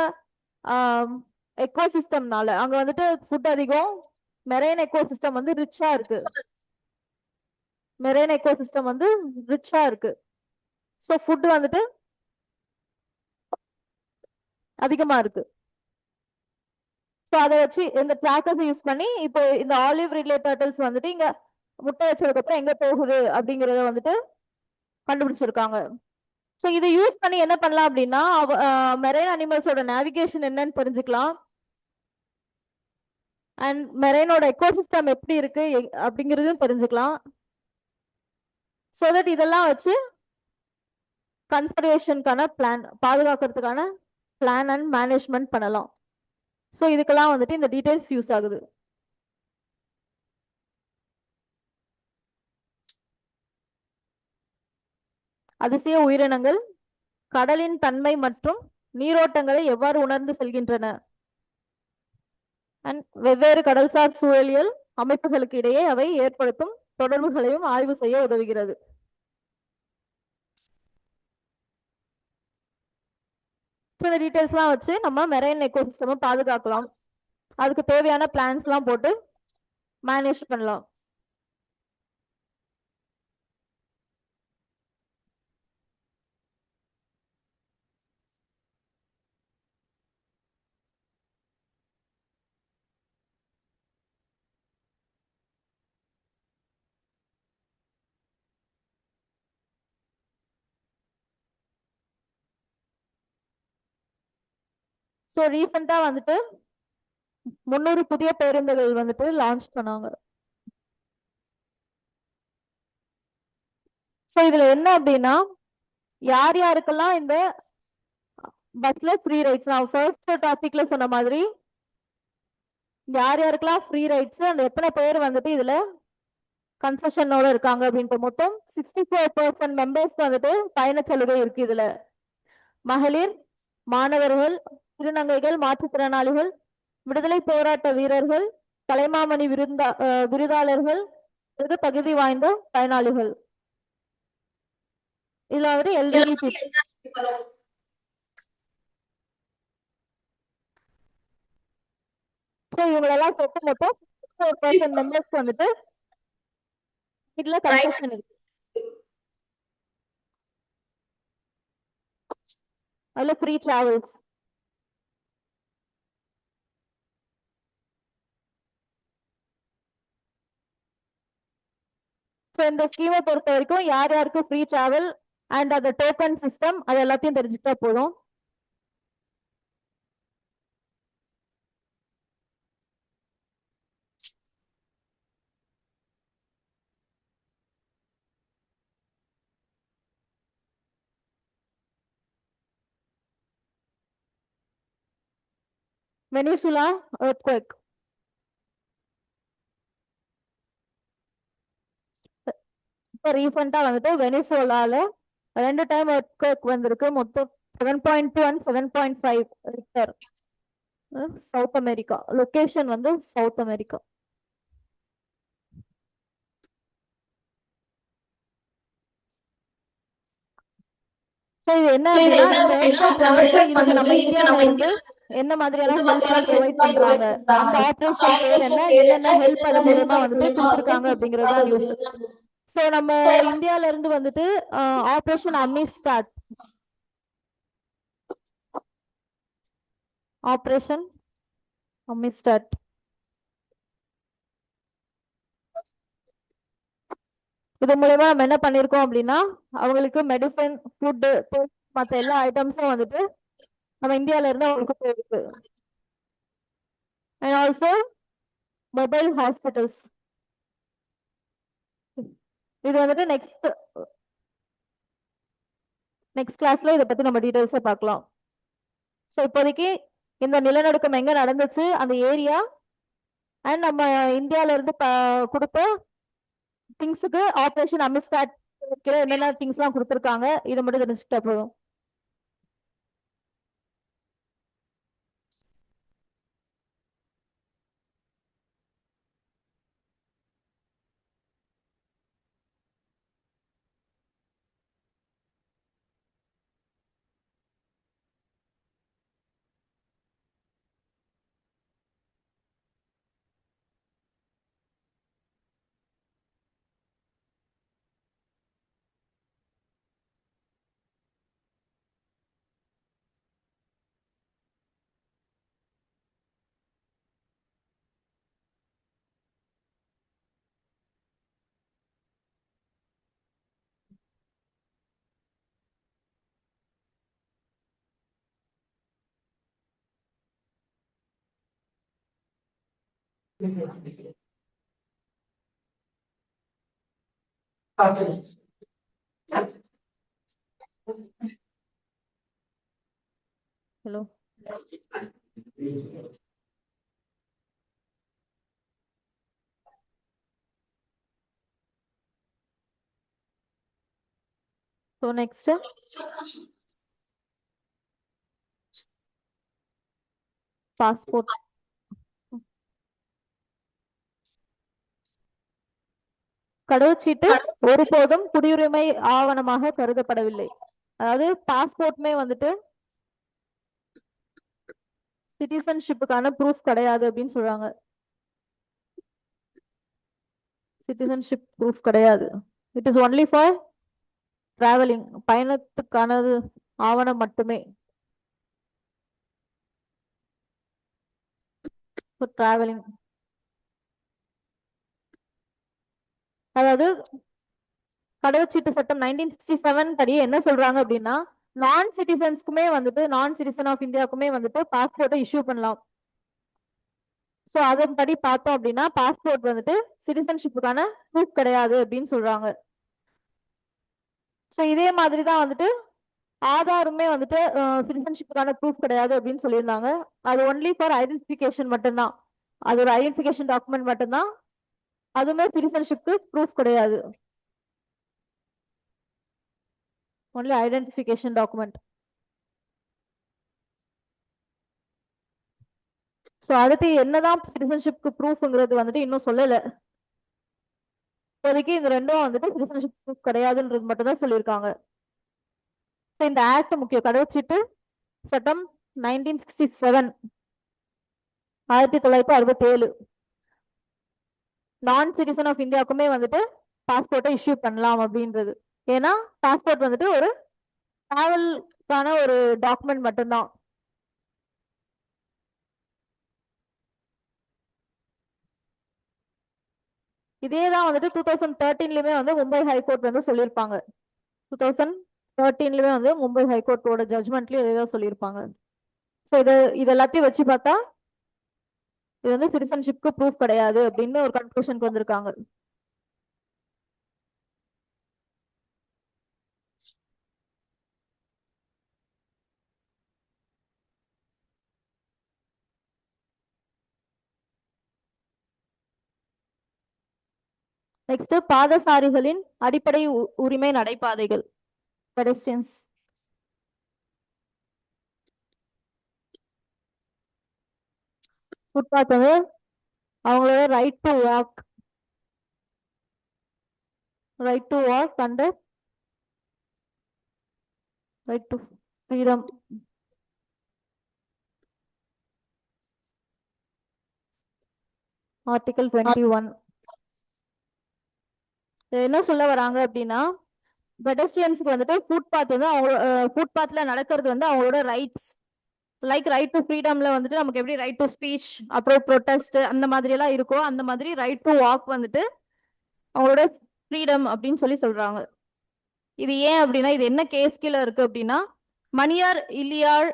எக்கோசிஸ்டம்னால அங்க வந்துட்டு ஃபுட் அதிகம், மெரைன் எக்கோசிஸ்டம் வந்து ரிச்சா இருக்கு. ஸோ ஃபுட் வந்துட்டு அதிகமா இருக்கு. ஸோ அதை வச்சு இந்த ட்ராக்கர்ஸ் யூஸ் பண்ணி இப்போ இந்த ஆலிவ் ரிட்லே டர்ட்டில்ஸ் வந்துட்டு இங்க முட்டை வச்சதுக்கு அப்புறம் எங்க போகுது அப்படிங்கறத வந்துட்டு கண்டுபிடிச்சிருக்காங்க. ஸோ இதை யூஸ் பண்ணி என்ன பண்ணலாம் அப்படின்னா மெரைன் அனிமல்ஸோட நேவிகேஷன் என்னன்னு தெரிஞ்சுக்கலாம், அண்ட் மெரைனோட எக்கோசிஸ்டம் எப்படி இருக்கு அப்படிங்கறதும் தெரிஞ்சுக்கலாம். ஸோ தட் இதெல்லாம் வச்சு கன்சர்வேஷனுக்கான பிளான், பாதுகாக்கிறதுக்கான பிளான் அண்ட் மேனேஜ்மெண்ட் பண்ணலாம். ஸோ இதுக்கெல்லாம் வந்துட்டு இந்த டீடைல்ஸ் யூஸ் ஆகுது. அதிசய உயிரினங்கள் கடலின் தன்மை மற்றும் நீரோட்டங்களை எவ்வாறு உணர்ந்து செல்கின்றன அண்ட் வெவ்வேறு கடல்சார் சூழலியல் அமைப்புகளுக்கு இடையே அவை ஏற்படுத்தும் தொடர்புகளையும் ஆய்வு செய்ய உதவுகிறது. இந்த டீடைல்ஸ்லாம் வச்சு நம்ம மெரைன் எக்கோசிஸ்டமை பாதுகாக்கலாம், அதுக்கு தேவையான பிளான்ஸ் எல்லாம் போட்டு மேனேஜ் பண்ணலாம். ஸோ ரீசெண்டா வந்துட்டு 300 புதிய பேருந்துகள் வந்துட்டு லான்ச் பண்ணாங்க. சோ இதுல என்ன அப்படின்னா யார் யாருக்கெல்லாம் இந்த பஸ்ல ஃப்ரீ ரைட்ஸ், நான் ஃபர்ஸ்ட் டாபிக்ல சொன்ன மாதிரி யார் யாருக்கெல்லாம் ஃப்ரீ ரைட்ஸ் அந்த எத்தனை பேர் வந்துட்டு இதுல கன்செஷனோட இருக்காங்க அப்படின்ட்டு மொத்தம் 64% மெம்பர்ஸ்க்கு வந்துட்டு பயண சலுகை இருக்கு இதுல. மகளிர், மாணவர்கள், திருநங்கைகள், மாற்றுத்திறனாளிகள், விடுதலை போராட்ட வீரர்கள், கலைமாமணி விருதாளர்கள், தகுதி வாய்ந்த பயனாளிகள். இதுல வந்து எல்டர்லி இவங்களெல்லாம் சேர்த்து மொத்தம் 64% மெம்பர்ஸ்க்கு வந்துட்டு இதுல கன்செஷன் இருக்கு. அதுல ஃப்ரீ டிராவல்ஸ். இந்த ஸ்கீமை பொறுத்த வரைக்கும் யார் யாருக்கு ஃப்ரீ டிராவல் அண்ட் அந்த டோக்கன் சிஸ்டம் அது எல்லாத்தையும் தெரிஞ்சுக்கிட்டா போதும். Venezuela earthquake. இப்போ ரீசெண்டா வந்துட்டு வெனிசுலால 2 டைம் earthquake வந்திருக்கு. மொத்தம் 7.2 and 7.5 Richter. South America, location வந்து சவுத் அமெரிக்கா. இது என்ன அப்படின்னா இந்த earthquake வந்திருக்கு, இதுக்கு நம்ம இந்தியால இருந்து என்ன மாதிரியான ஹெல்ப்லாம் ப்ரொவைட் பண்றாங்க, அந்த ஆபரேஷன் பேர் என்ன, என்னென்ன ஹெல்ப் அது மூலமா வந்துட்டு கொடுத்துருக்காங்க அப்படிங்கிறது தான் நியூஸ். சோ நம்ம இந்தியால இருந்து வந்துட்டு ஆபரேஷன் அமிஸ்டாட், ஆபரேஷன் அமிஸ்டாட் இது மூலமா நம்ம என்ன பண்ணிருக்கோம் அப்படின்னா அவங்களுக்கு மெடிசன், ஃபுட், மற்ற எல்லா ஐட்டம்ஸும் வந்துட்டு நம்ம இந்தியால இருந்து அவங்களுக்கு போயிருக்கு. And also mobile hospitals. இது வந்துட்டு நெக்ஸ்ட் கிளாஸ்ல இதை பத்தி நம்ம டீடைல்ஸா பார்க்கலாம். ஸோ இப்போதைக்கு இந்த நிலநடுக்கம் எங்க நடந்துச்சு, அந்த ஏரியா அண்ட் நம்ம இந்தியால இருந்து கொடுத்த திங்ஸுக்கு ஆபரேஷன் அமிஸ்டாட் என்னென்ன திங்ஸ் எல்லாம் கொடுத்துருக்காங்க இதை மட்டும் தெரிஞ்சுக்கிட்டா போதும். Hello, so next passport. கடவுச்சீட்டு ஒருபோதும் குடியுரிமை ஆவணமாக கருதப்படவில்லை. அதாவது பாஸ்போர்ட்மே வந்துட்டு சிட்டிசன்ஷிப்புக்கான ப்ரூஃப் கிடையாது அப்படின்னு சொல்றாங்க. சிட்டிசன்ஷிப் ப்ரூஃப் கிடையாது. It is only for travelling, பயணத்துக்கானது ஆவணம் மட்டுமே. டிராவலிங் அதாவது கடவுச்சீட்டு சட்டம் 1967 படி என்ன சொல்றாங்க அப்படின்னா நான் சிட்டிசன்ஸ்க்குமே வந்துட்டு, நான் சிட்டிசன் ஆஃப் இந்தியாவுக்குமே வந்துட்டு பாஸ்போர்ட்டை இஷ்யூ பண்ணலாம். ஸோ அதன்படி பார்த்தோம் அப்படின்னா பாஸ்போர்ட் வந்துட்டு சிட்டிசன்ஷிப்புக்கான ப்ரூஃப் கிடையாது அப்படின்னு சொல்றாங்க. ஸோ இதே மாதிரி தான் வந்துட்டு ஆதாருமே வந்துட்டு சிட்டிசன்ஷிப்புக்கான ப்ரூஃப் கிடையாது அப்படின்னு சொல்லியிருந்தாங்க. அது ஒன்லி ஃபார் ஐடென்டிஃபிகேஷன் மட்டும்தான். அது ஒரு ஐடென்டிஃபிகேஷன் டாக்குமெண்ட் மட்டும்தான். அதுவுமே சிட்டிசன்ஷிப்க்கு ப்ரூஃப் கிடையாது. Only identification document. ஸோ அடுத்து என்னதான் சிட்டிசன்ஷிப்க்கு ப்ரூஃப்ங்கிறது வந்துட்டு இன்னும் சொல்லல. இப்போதைக்கு இந்த ரெண்டும் வந்துட்டு சிட்டிசன்ஷிப் ப்ரூஃப் கிடையாதுன்றது மட்டும் தான் சொல்லியிருக்காங்க. ஸோ இந்த ஆக்ட் முக்கியம். கடவுச்சீட்டு சட்டம் 1967, 1967 நான் சிட்டிசன் ஆஃப் இந்தியாவுக்குமே வந்துட்டு பாஸ்போர்ட்டை இஷ்யூ பண்ணலாம் அப்படின்றது. ஏன்னா பாஸ்போர்ட் வந்துட்டு ஒரு டிராவல்கான ஒரு டாக்குமெண்ட் மட்டும்தான். இதே தான் வந்துட்டு 2013லயுமே வந்து மும்பை ஹைகோர்ட் வந்து சொல்லியிருப்பாங்க. 2013லயுமே வந்து மும்பை ஹைகோர்ட்டோட ஜட்மெண்ட்லயும் இதே தான் சொல்லியிருப்பாங்க. ஸோ இது எல்லாத்தையும் வச்சு பார்த்தா இது வந்து சிட்டிசன்ஷிப்க்கு ப்ரூஃப் கிடையாது அப்படின்னு ஒரு கன்க்ளூஷனுக்கு வந்திருக்காங்க. நெக்ஸ்ட் பாதசாரிகளின் அடிப்படை உரிமை நடைபாதைகள், பெடஸ்ட்ரியன்ஸ். ஃபுட்பாத் வந்து அவங்களோட right to walk and right to freedom. Article 21 என்ன சொல்ல வராங்க அப்படின்னா, பெடஸ்ட்ரியன்ஸ்க்கு வந்துட்டு ஃபுட்பாத் வந்து அவங்களோட ஃபுட்பாத்ல நடக்கிறது வந்து அவங்களோட ரைட்ஸ். லைக் ரைட் டு ஃப்ரீடம்ல வந்துட்டு நமக்கு எப்படி ரைட் டு ஸ்பீச், அப்புறம் ப்ரொட்டஸ்ட் அந்த மாதிரி எல்லாம் இருக்கோ, அந்த மாதிரி ரைட் டு வாக் வந்துட்டு அவங்களோட ஃப்ரீடம் அப்படின்னு சொல்லி சொல்றாங்க. இது ஏன் அப்படின்னா, இது என்ன கேஸ் கீழே இருக்கு அப்படின்னா, மணியார் இல்லியார்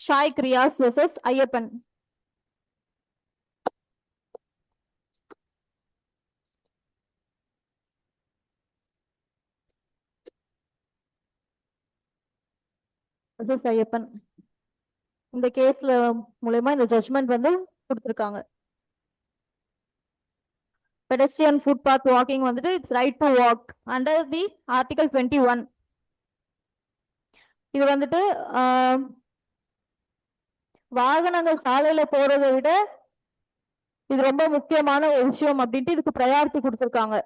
ஷாய் கிரியாஸ் வெர்சஸ் ஐயப்பன். ஐயப்பன் இந்த கேஸ்ல மூலமா இந்த ஜட்மெண்ட் வந்து கொடுத்திருக்காங்க. pedestrian footpath walking வந்துட்டு it's right to walk under the article 21. இது வந்துட்டு வாகனங்கள் சாலையில போறதை விட இது ரொம்ப முக்கியமான ஒரு விஷயம் அப்படின்ட்டு இதுக்கு ப்ரையாரிட்டி கொடுத்திருக்காங்க.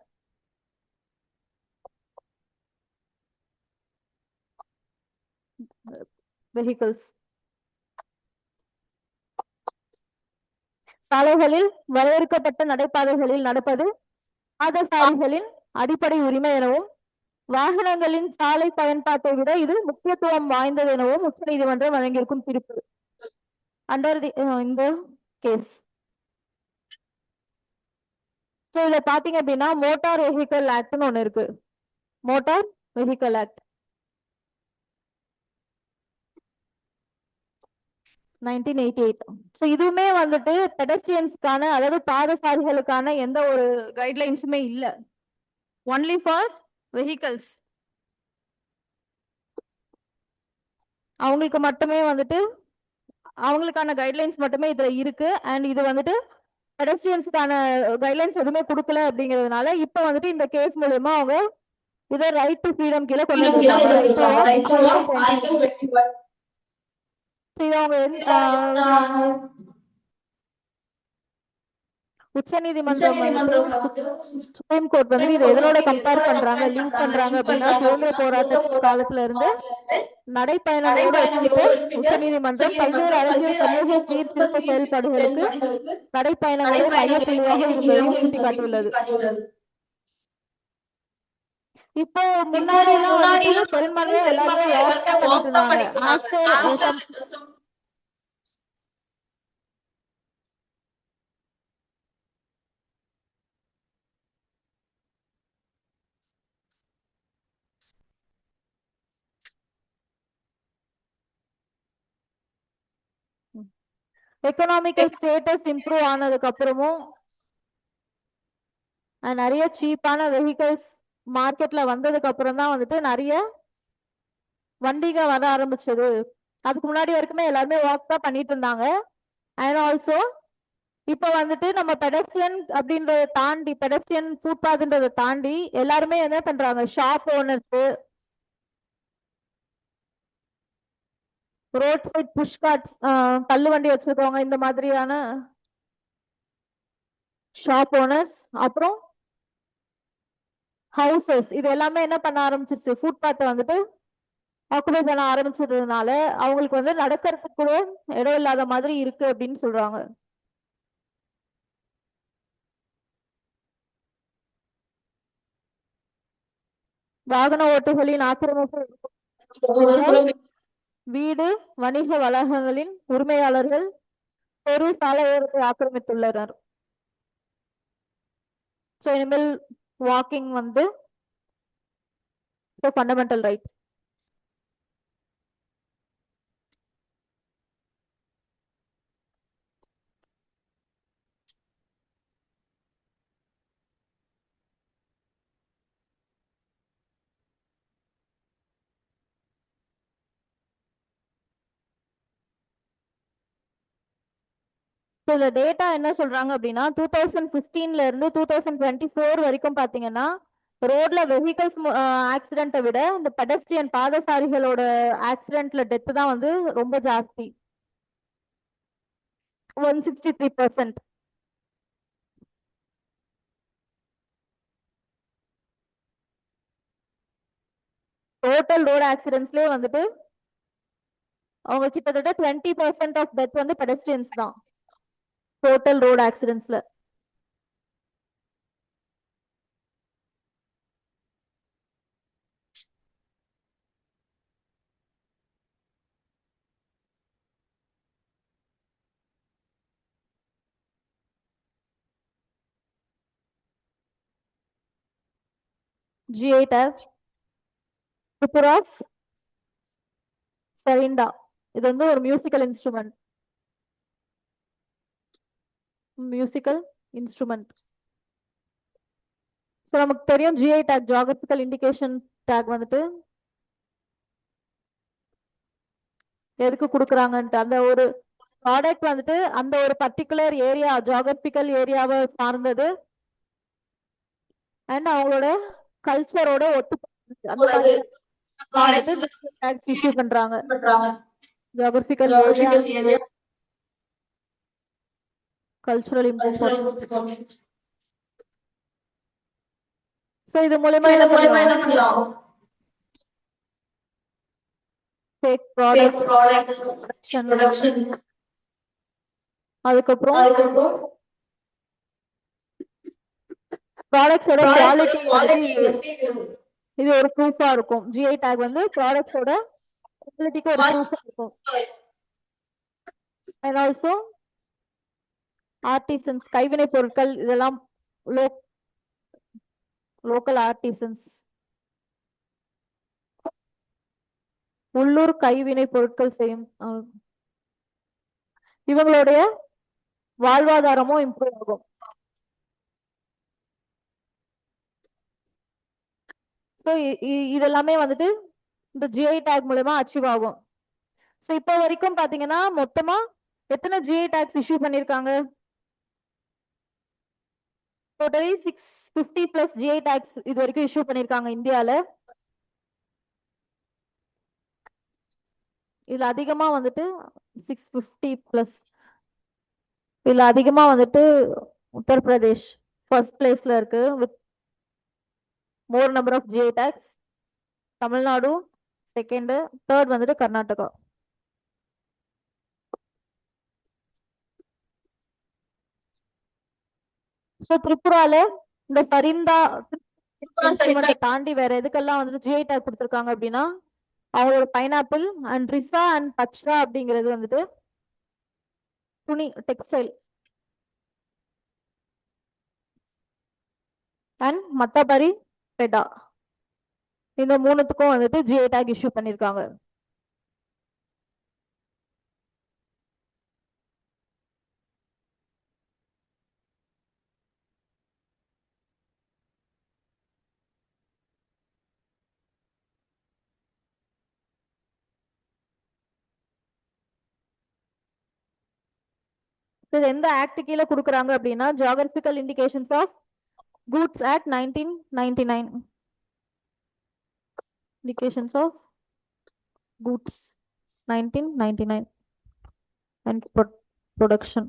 வெஹிக்கிள்ஸ் சாலைகளில் வரையறுக்கப்பட்ட நடைபாதைகளில் நடப்பது பாதசாரிகளின் அடிப்படை உரிமை எனவும் வாகனங்களின் சாலை பயன்பாட்டை விட இது முக்கியத்துவம் வாய்ந்தது எனவும் உச்ச நீதிமன்றம் வழங்கியிருக்கும் தீர்ப்பு அண்டர் தி இந்த கேஸ். இதுல பாத்தீங்க அப்படின்னா மோட்டார் வெஹிக்கல் ஆக்ட்னு ஒண்ணு இருக்கு. Motor vehicle act 1988. ஸோ இதுவுமே வந்துட்டு பெடஸ்ட்ரியன்ஸ்க்கான அதாவது பாதசாரிகளுக்கான எந்த ஒரு கைட்லைன்ஸுமே இல்லை. Only for vehicles. அவங்களுக்கு மட்டுமே வந்துட்டு அவங்களுக்கான கைட்லைன்ஸ் மட்டுமே இதுல இருக்கு. அண்ட் இது வந்துட்டு பெடஸ்ட்ரியன்ஸ்க்கான கைட்லைன்ஸ் எதுவுமே கொடுக்கல அப்படிங்கிறதுனால இப்ப வந்துட்டு இந்த கேஸ் மூலமா அவங்க இதை ரைட் டு ஃப்ரீடம் கீழே கொண்டு வந்திருக்காங்க. இது அவங்க உச்ச நீதிமன்றம் வந்துட்டு சுப்ரீம் கோர்ட் வந்துட்டு இதை எதனோட கம்பேர் பண்றாங்க, லிங்க் பண்றாங்க அப்படின்னா சுதந்திர போராட்ட காலத்துல இருந்து நடைப்பயணங்களோட ஒப்பிட்டு உச்ச நீதிமன்றம் பல்வேறு அரசியல் சமூக சீர்திருத்த செயல்பாடுகளுக்கு நடைப்பயணங்களே மையப்புள்ளியாக இருந்ததையும் சுட்டிக்காட்டியுள்ளது. இப்போ முன்னாடி எல்லாம் வந்துட்டு பெரும்பான்மையா எல்லாருமே வாக் தான் பண்ணிட்டு இருந்தாங்க. ஆஃப்டர் எக்கனாமிக்கல் ஸ்டேட்டஸ் இம்ப்ரூவ் ஆனதுக்கு அப்புறமும் நிறைய சீப்பான வெஹிக்கல்ஸ் மார்க்கெட்ல வந்ததுக்கு அப்புறம் தான் வந்துட்டு நிறைய வண்டிங்க வர ஆரம்பிச்சது. அதுக்கு முன்னாடி வரைக்குமே எல்லாருமே வாக் தான் பண்ணிட்டு இருந்தாங்க. அண்ட் ஆல்சோ இப்ப வந்துட்டு நம்ம பெடஸ்ட்ரியன் அப்படின்றத தாண்டி, பெடஸ்ட்ரியன் ஃபுட்பாத்ன்றதை தாண்டி எல்லாருமே என்ன பண்றாங்க, shop owners, road side push carts, தள்ளு வண்டி வச்சிருக்கவங்க, இந்த மாதிரியான ஷாப் ஓனர்ஸ், அப்புறம் ஹவுசஸ், இது எல்லாமே என்ன பண்ண ஆரம்பிச்சிருச்சு, ஃபுட்பாத்தை வந்துட்டு ஆக்குபை பண்ண ஆரம்பிச்சதுனால அவங்களுக்கு வந்து நடக்கிறதுக்கு கூட இடம் இல்லாத மாதிரி இருக்கு அப்படின்னு சொல்றாங்க. வாகன ஓட்டுகளின் ஆக்கிரமிப்பு வீடு வணிக வளாகங்களின் உரிமையாளர்கள் தெரு சாலையோரத்தை ஆக்கிரமித்துள்ளனர். ஸோ இனிமேல் வாக்கிங் வந்து ஃபண்டமெண்டல் ரைட். இதுல டேட்டா என்ன சொல்றாங்க அப்படின்னா 2015ல இருந்து 2024 வரைக்கும் பாத்தீங்கன்னா ரோட்ல வெஹிக்கல்ஸ் ஆக்சிடென்ட்டை விட இந்த பெடஸ்ட்ரியன் பாதசாரிகளோட ஆக்சிடென்ட்ல டெத் தான் வந்து ரொம்ப ஜாஸ்தி, 163%. டோட்டல் ரோடு ஆக்சிடென்ட்ஸ்லயே வந்துட்டு அவங்க கிட்டத்தட்ட 20% ஆஃப் டெத் வந்து பெடஸ்ட்ரியன்ஸ் தான் டோட்டல் ரோடு ஆக்சிடென்ட்ஸ்ல. G8 tag, Tripuras, Sarinda, இது வந்து ஒரு மியூசிக்கல் இன்ஸ்ட்ருமெண்ட். ஸோ நமக்கு தெரியும் GI take, geographical indication take வந்துட்டு எதுக்கு கொடுக்குறாங்கன்ட்டு, அந்த ஒரு ப்ராடக்ட் வந்துட்டு அந்த ஒரு பர்டிகுலர் ஏரியா, ஜியோகிராபிக்கல் ஏரியாவை சார்ந்தது அண்ட் அவங்களோட கல்ச்சரோட ஒத்து அந்த மாதிரி டேக்ஸ் இஷ்யூ பண்றாங்க. Geographical area, cultural importance. So இது மூலமா என்ன பண்ணலாம், ஃபேக் ப்ராடக்ட்ஸ் ப்ரொடக்ஷன், அதுக்கப்புறம் ப்ராடக்ட்ஸோட குவாலிட்டி வந்து இது ஒரு ப்ரூஃபா இருக்கும். ஜிஐ டேக் வந்து ப்ராடக்ட்ஸோட குவாலிட்டிக்கு ஒரு ப்ரூஃபா இருக்கும். அண்ட் ஆல்சோ ஆர்டிசன்ஸ், கைவினை பொருட்கள், இதெல்லாம் லோக்கல் ஆர்டிசன்ஸ், உள்ளூர் கைவினை பொருட்கள் செய்யும் இவங்களுடைய வாழ்வாதாரமும் இம்ப்ரூவ் ஆகும். ஸோ இதெல்லாமே வந்துட்டு இந்த ஜிஐ டேக் மூலமா அச்சீவ் ஆகும். ஸோ இப்போ வரைக்கும் பாத்தீங்கன்னா மொத்தமா எத்தனை ஜிஐ டேக்ஸ் இஷ்யூ பண்ணிருக்காங்க? டோட்டலி 650+ ஜிஐ டேக்ஸ் இது வரைக்கும் இஷ்யூ பண்ணிருக்காங்க இந்தியால. இதுல அதிகமா வந்துட்டு 650+, இதுல அதிகமா வந்துட்டு உத்தரப்பிரதேஷ் ஃபர்ஸ்ட் பிளேஸ்ல இருக்கு with more number of GI tags. Tamil Nadu second, third வந்துட்டு கர்நாடகா. ஸோ திரிபுரால இந்த சரிந்தா தாண்டி வேற எதுக்கெல்லாம் வந்துட்டு ஜிஐ டேக் கொடுத்துருக்காங்க அப்படின்னா அவங்களோட பைனாப்பிள் அண்ட் ரிசா அண்ட் பச்ரா அப்படிங்கிறது வந்துட்டு துணி, டெக்ஸ்டைல், அண்ட் மத்தபரி பெடா, இந்த மூணுத்துக்கும் வந்துட்டு ஜிஐ டேக் இஷ்யூ பண்ணிருக்காங்க. இது எந்த ஆக்ட் கீழே கொடுக்குறாங்க அப்படின்னா geographical indications of goods act 1999. Indications of goods 1999 and production.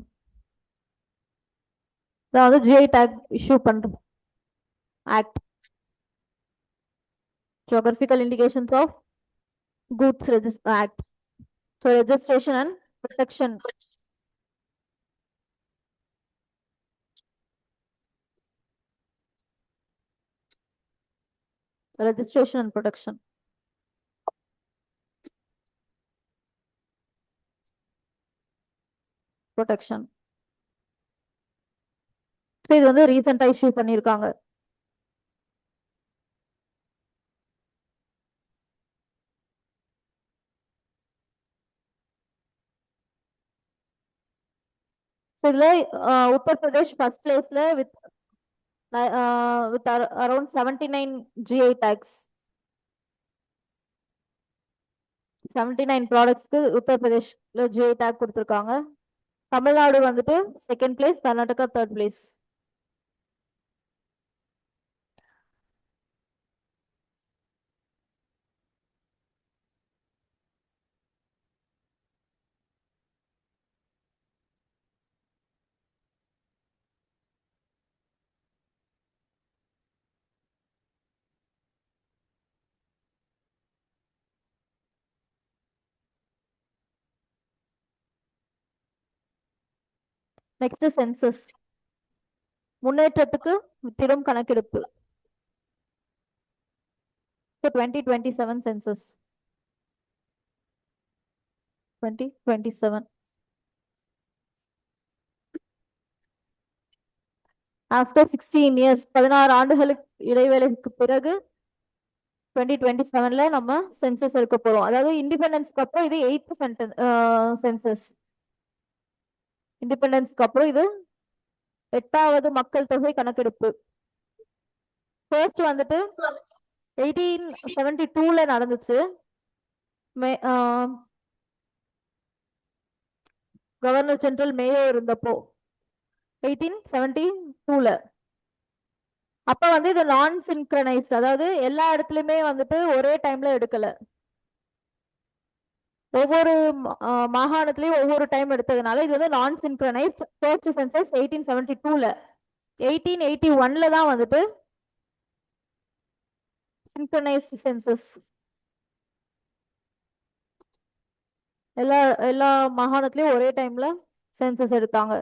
அதாவது ஜிஐ டேக் இஷ்யூ பண்றது act. Geographical indications of goods act. So registration and protection. Registration and protection. Protection. So இது வந்து ரீசெண்டா இஷ்யூ பண்ணிருக்காங்க. So இதுல உத்தரப்பிரதேஷ் ஃபர்ஸ்ட் பிளேஸ்ல with around 79 GI tags. 79 ப்ராடக்ட்ஸ்க்கு உத்தரப்பிரதேஷ்ல GI tag கொடுத்திருக்காங்க. தமிழ்நாடு வந்துட்டு second place, Karnataka third place. Next census, முன்னேற்றத்துக்கு வித்திடும் கணக்கெடுப்பு. 2027 census. 2027. ஆஃப்டர் 16 இயர்ஸ், 16 ஆண்டுகளுக்கு இடைவேளைக்கு பிறகு 2027ல நம்ம சென்சஸ் எடுக்க போறோம். அதாவது இண்டிபெண்டன்ஸ்க்கு அப்புறம் இது 8th சென்சஸ். இண்டிபெண்டன்ஸ்க்கு அப்புறம் இது 8வது மக்கள் தொகை கணக்கெடுப்பு. ஃபர்ஸ்ட் வந்துட்டு 1872ல நடந்துச்சு. கவர்னர் ஜெனரல் மேயோ இருந்தப்போ 1872ல. அப்ப வந்து இது நான் சின்க்ரனைஸ்ட், அதாவது எல்லா இடத்துலயுமே வந்துட்டு ஒரே டைம்ல எடுக்கல. ஒவ்வொரு மாகாணத்திலயும் ஒவ்வொரு டைம் எடுத்ததுனால இது வந்து நான் சின்க்ரனைஸ்ட். First census 1872ல. 1881ல தான் வந்துட்டு சின்க்ரனைஸ்ட் சென்சஸ். எல்லா எல்லா மாகாணத்திலயும் ஒரே டைம்ல சென்சஸ் எடுத்தாங்க.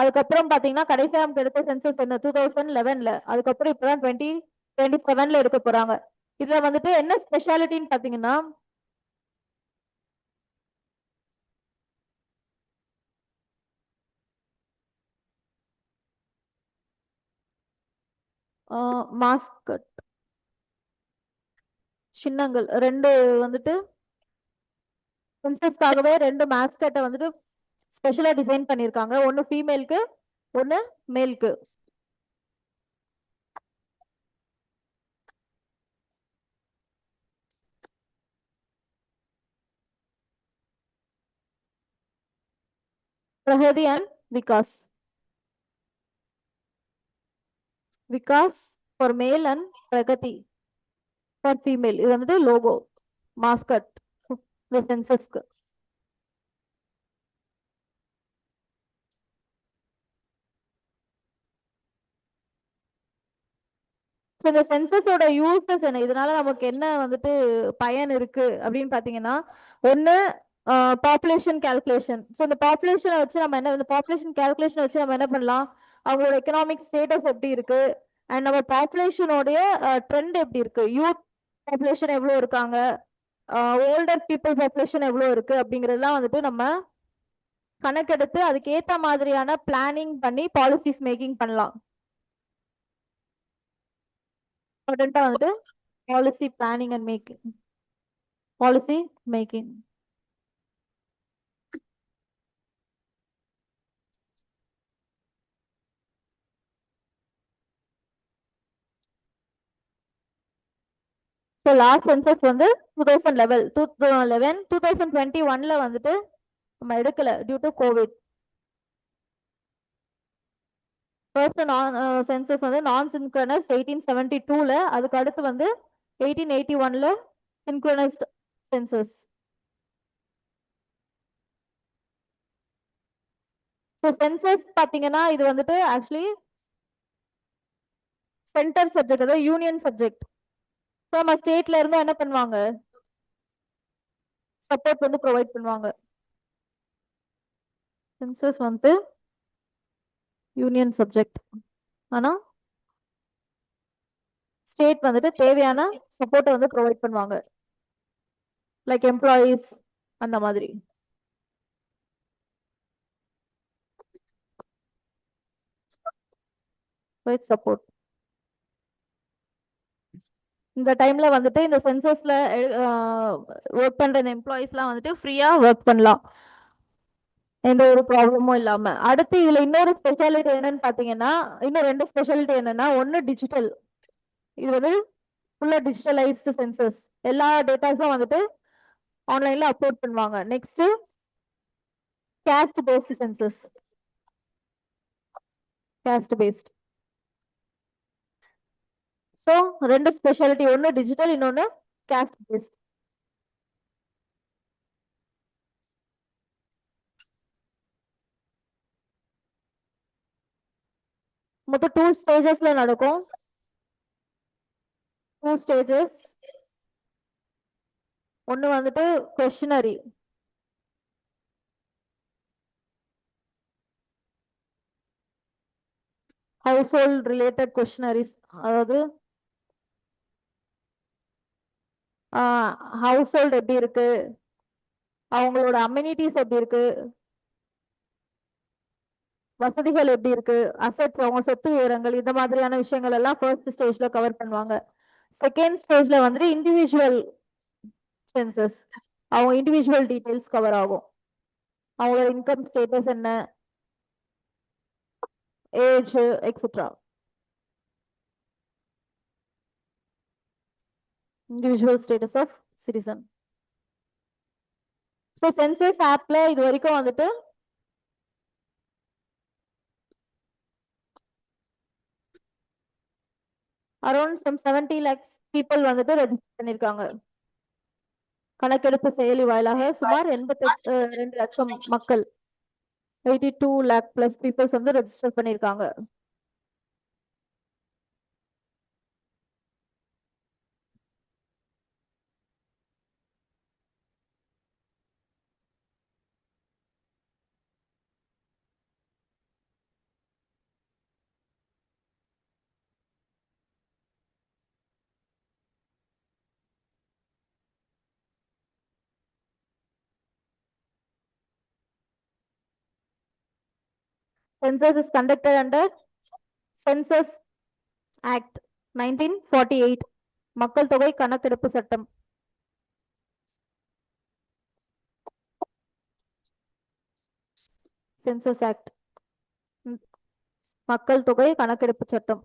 அதுக்கப்புறம் பாத்தீங்கன்னா கடைசியா நமக்கு எடுத்த சென்சஸ் என்ன 2011ல. அதுக்கப்புறம் இப்பதான் 2027ல எடுக்க போறாங்க. இதுல வந்துட்டு என்ன ஸ்பெஷாலிட்டின்னு பாத்தீங்கன்னா மாஸ்கட் சின்னங்கள் ரெண்டு வந்துட்டு சென்சஸ்க்காகவே 2 மாஸ்கட்டை வந்துட்டு ஸ்பெஷலா டிசைன் பண்ணிருக்காங்க. ஒன்னு ஃபீமேலுக்கு, ஒன்னு மேலுக்கு. Pragati and Vikas. Vikas for male and Pragati for female. இது வந்துட்டு லோகோ மாஸ்கட் இந்த சென்சஸ்க்கு. இந்த சென்சஸோட யூசஸ் என்ன, இதனால நமக்கு என்ன வந்துட்டு பயன் இருக்கு அப்படின்னு பாத்தீங்கன்னா, ஒன்னு பாப்புலேஷன் கால்குலேஷன். ஸோ இந்த பாப்புலேஷனை வச்சு நம்ம என்ன, இந்த பாப்புலேஷன் கால்குலேஷன் வச்சு நம்ம என்ன பண்ணலாம், அவங்களோட எக்கனாமிக் ஸ்டேட்டஸ் எப்படி இருக்கு அண்ட் நம்ம பாப்புலேஷனோடைய ட்ரெண்ட் எப்படி இருக்கு, யூத் பாப்புலேஷன் எவ்வளவு இருக்காங்க, ஓல்டர் பீப்புள் பாப்புலேஷன் எவ்வளவு இருக்கு அப்படிங்கறதெல்லாம் வந்துட்டு நம்ம கணக்கெடுத்து அதுக்கு ஏத்த மாதிரியான பிளானிங் பண்ணி பாலிசிஸ் மேக்கிங் பண்ணலாம். வந்துட்டு policy planning and making, policy making. So last census வந்து 2011 2021ல வந்துட்டு நம்ம எடுக்கல due to covid. First census வந்து நான் சின்க்ரனஸ் 1872ல, அதுக்கு அடுத்து வந்து 1881ல சின்க்ரனைஸ்ட் சென்சஸ். ஸோ சென்சஸ் பாத்தீங்கன்னா இது வந்துட்டு ஆக்சுவலி சென்டர் சப்ஜெக்ட், அதாவது யூனியன் சப்ஜெக்ட். ஸோ நம்ம ஸ்டேட்ல இருந்து என்ன பண்ணுவாங்க, சப்போர்ட் வந்து ப்ரொவைட் பண்ணுவாங்க. சென்சஸ் வந்து யூனியன் சப்ஜெக்ட், ஆனா ஸ்டேட் வந்துட்டு தேவையான சப்போர்ட்டை வந்து ப்ரொவைட் பண்ணுவாங்க, லைக் எம்ப்ளாயீஸ் அந்த மாதிரி. சப்போர்ட் இந்த டைம்ல வந்துட்டு இந்த சென்சஸ்ல ஒர்க் பண்ற இந்த எம்ப்ளாயிஸ்லாம் வந்துட்டு ஃப்ரீயா ஒர்க் பண்ணலாம், எந்த ஒரு ப்ராப்ளமும் இல்லாம. அடுத்து இதுல இன்னொரு ஸ்பெஷாலிட்டி என்னன்னு பாத்தீங்கன்னா, இன்னும் ரெண்டு ஸ்பெஷாலிட்டி என்னன்னா, ஒன்னு டிஜிட்டல். இது வந்து ஃபுல்லா டிஜிட்டலைஸ்டு சென்சஸ், எல்லா டேட்டாஸும் வந்துட்டு ஆன்லைன்ல அப்லோட் பண்ணுவாங்க. Next caste based census, caste based. So ரெண்டு ஸ்பெஷாலிட்டி, ஒன்னு டிஜிட்டல், இன்னொன்னு caste based. மொத்தம் 2 ஸ்டேஜஸ்ல நடக்கும். 2 ஸ்டேஜஸ். ஒன்னு வந்துட்டு கொஸ்டினரி, ஹவுஸ் ஹோல்ட் ரிலேட்டட் கொஸ்டினரிஸ், அதாவது ஹவுஸ் ஹோல்ட் எப்படி இருக்கு, அவங்களோட அம்யூனிட்டிஸ் எப்படி இருக்கு, வசதிகள் எப்படி இருக்கு, அசெட்ஸ் அவங்க சொத்து விவரங்கள், இந்த மாதிரியான விஷயங்கள் எல்லாம் ஃபர்ஸ்ட் ஸ்டேஜ்ல கவர் பண்ணுவாங்க. செகண்ட் ஸ்டேஜ்ல வந்துட்டு இண்டிவிஜுவல் சென்சஸ், அவங்க இண்டிவிஜுவல் டீடைல்ஸ் கவர் ஆகும். அவங்களோட இன்கம் ஸ்டேட்டஸ் என்ன, age etcetera, individual status of citizen. So census ஆப்ல இது வரைக்கும் வந்துட்டு அரௌண்ட் 70 lakhs பீப்புள் வந்துட்டு ரெஜிஸ்டர் பண்ணிருக்காங்க. கணக்கெடுப்பு செயலி வாயிலாக சுமார் 82 லட்சம் மக்கள், 82 lakh plus பீப்புள்ஸ் வந்து ரெஜிஸ்டர் பண்ணிருக்காங்க. Census is conducted under Census Act 1948, மக்கள் தொகை கணக்கெடுப்பு சட்டம். சென்சஸ் ஆக்ட், மக்கள் தொகை கணக்கெடுப்பு சட்டம்.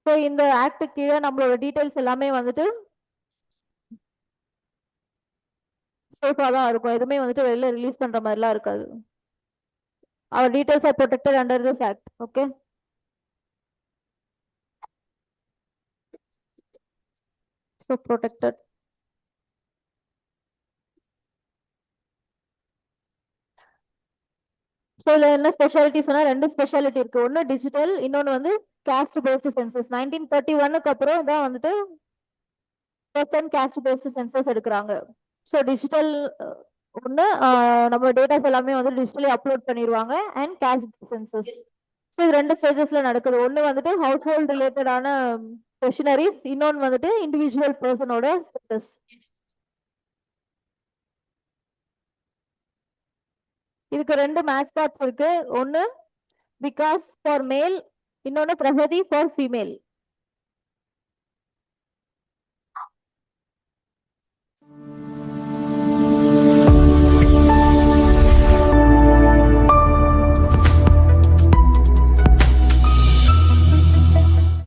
ஸோ இந்த ஆக்ட் கீழே நம்மளோட டீடைல்ஸ் எல்லாமே வந்துட்டு சேஃபா தான் இருக்கும், எதுவுமே வந்துட்டு வெளியில ரிலீஸ் பண்ற மாதிரிலாம் இருக்காது. Our details are protected under this act. Okay. So protected. So இதுல என்ன ஸ்பெஷாலிட்டி சொன்னா, ரெண்டு ஸ்பெஷாலிட்டி இருக்கு. ஒன்னு டிஜிட்டல், இன்னொன்னு வந்து caste based census. 1931க்கு அப்புறம் தான் வந்துட்டு first time caste based census எடுக்கிறாங்க. ஸோ டிஜிட்டல் ஒன்று, நம்ம டேட்டாஸ் எல்லாமே வந்து டிஜிட்டலி அப்லோட் பண்ணிடுவாங்க, அண்ட் caste சென்சஸ். ஸோ இது ரெண்டு ஸ்டேஜஸ்ல நடக்குது. ஒன்று வந்துட்டு ஹவுஸ் ஹோல்ட் ரிலேட்டடான கொஷினரிஸ், இன்னொன்று வந்துட்டு இண்டிவிஜுவல் பர்சனோட ஸ்டேட்டஸ். இதுக்கு ரெண்டு மேஸ்காட்ஸ் இருக்கு. ஒன்னு விகாஸ் ஃபார் மேல், இன்னொன்னு பிரகதி ஃபார் ஃபீமேல்.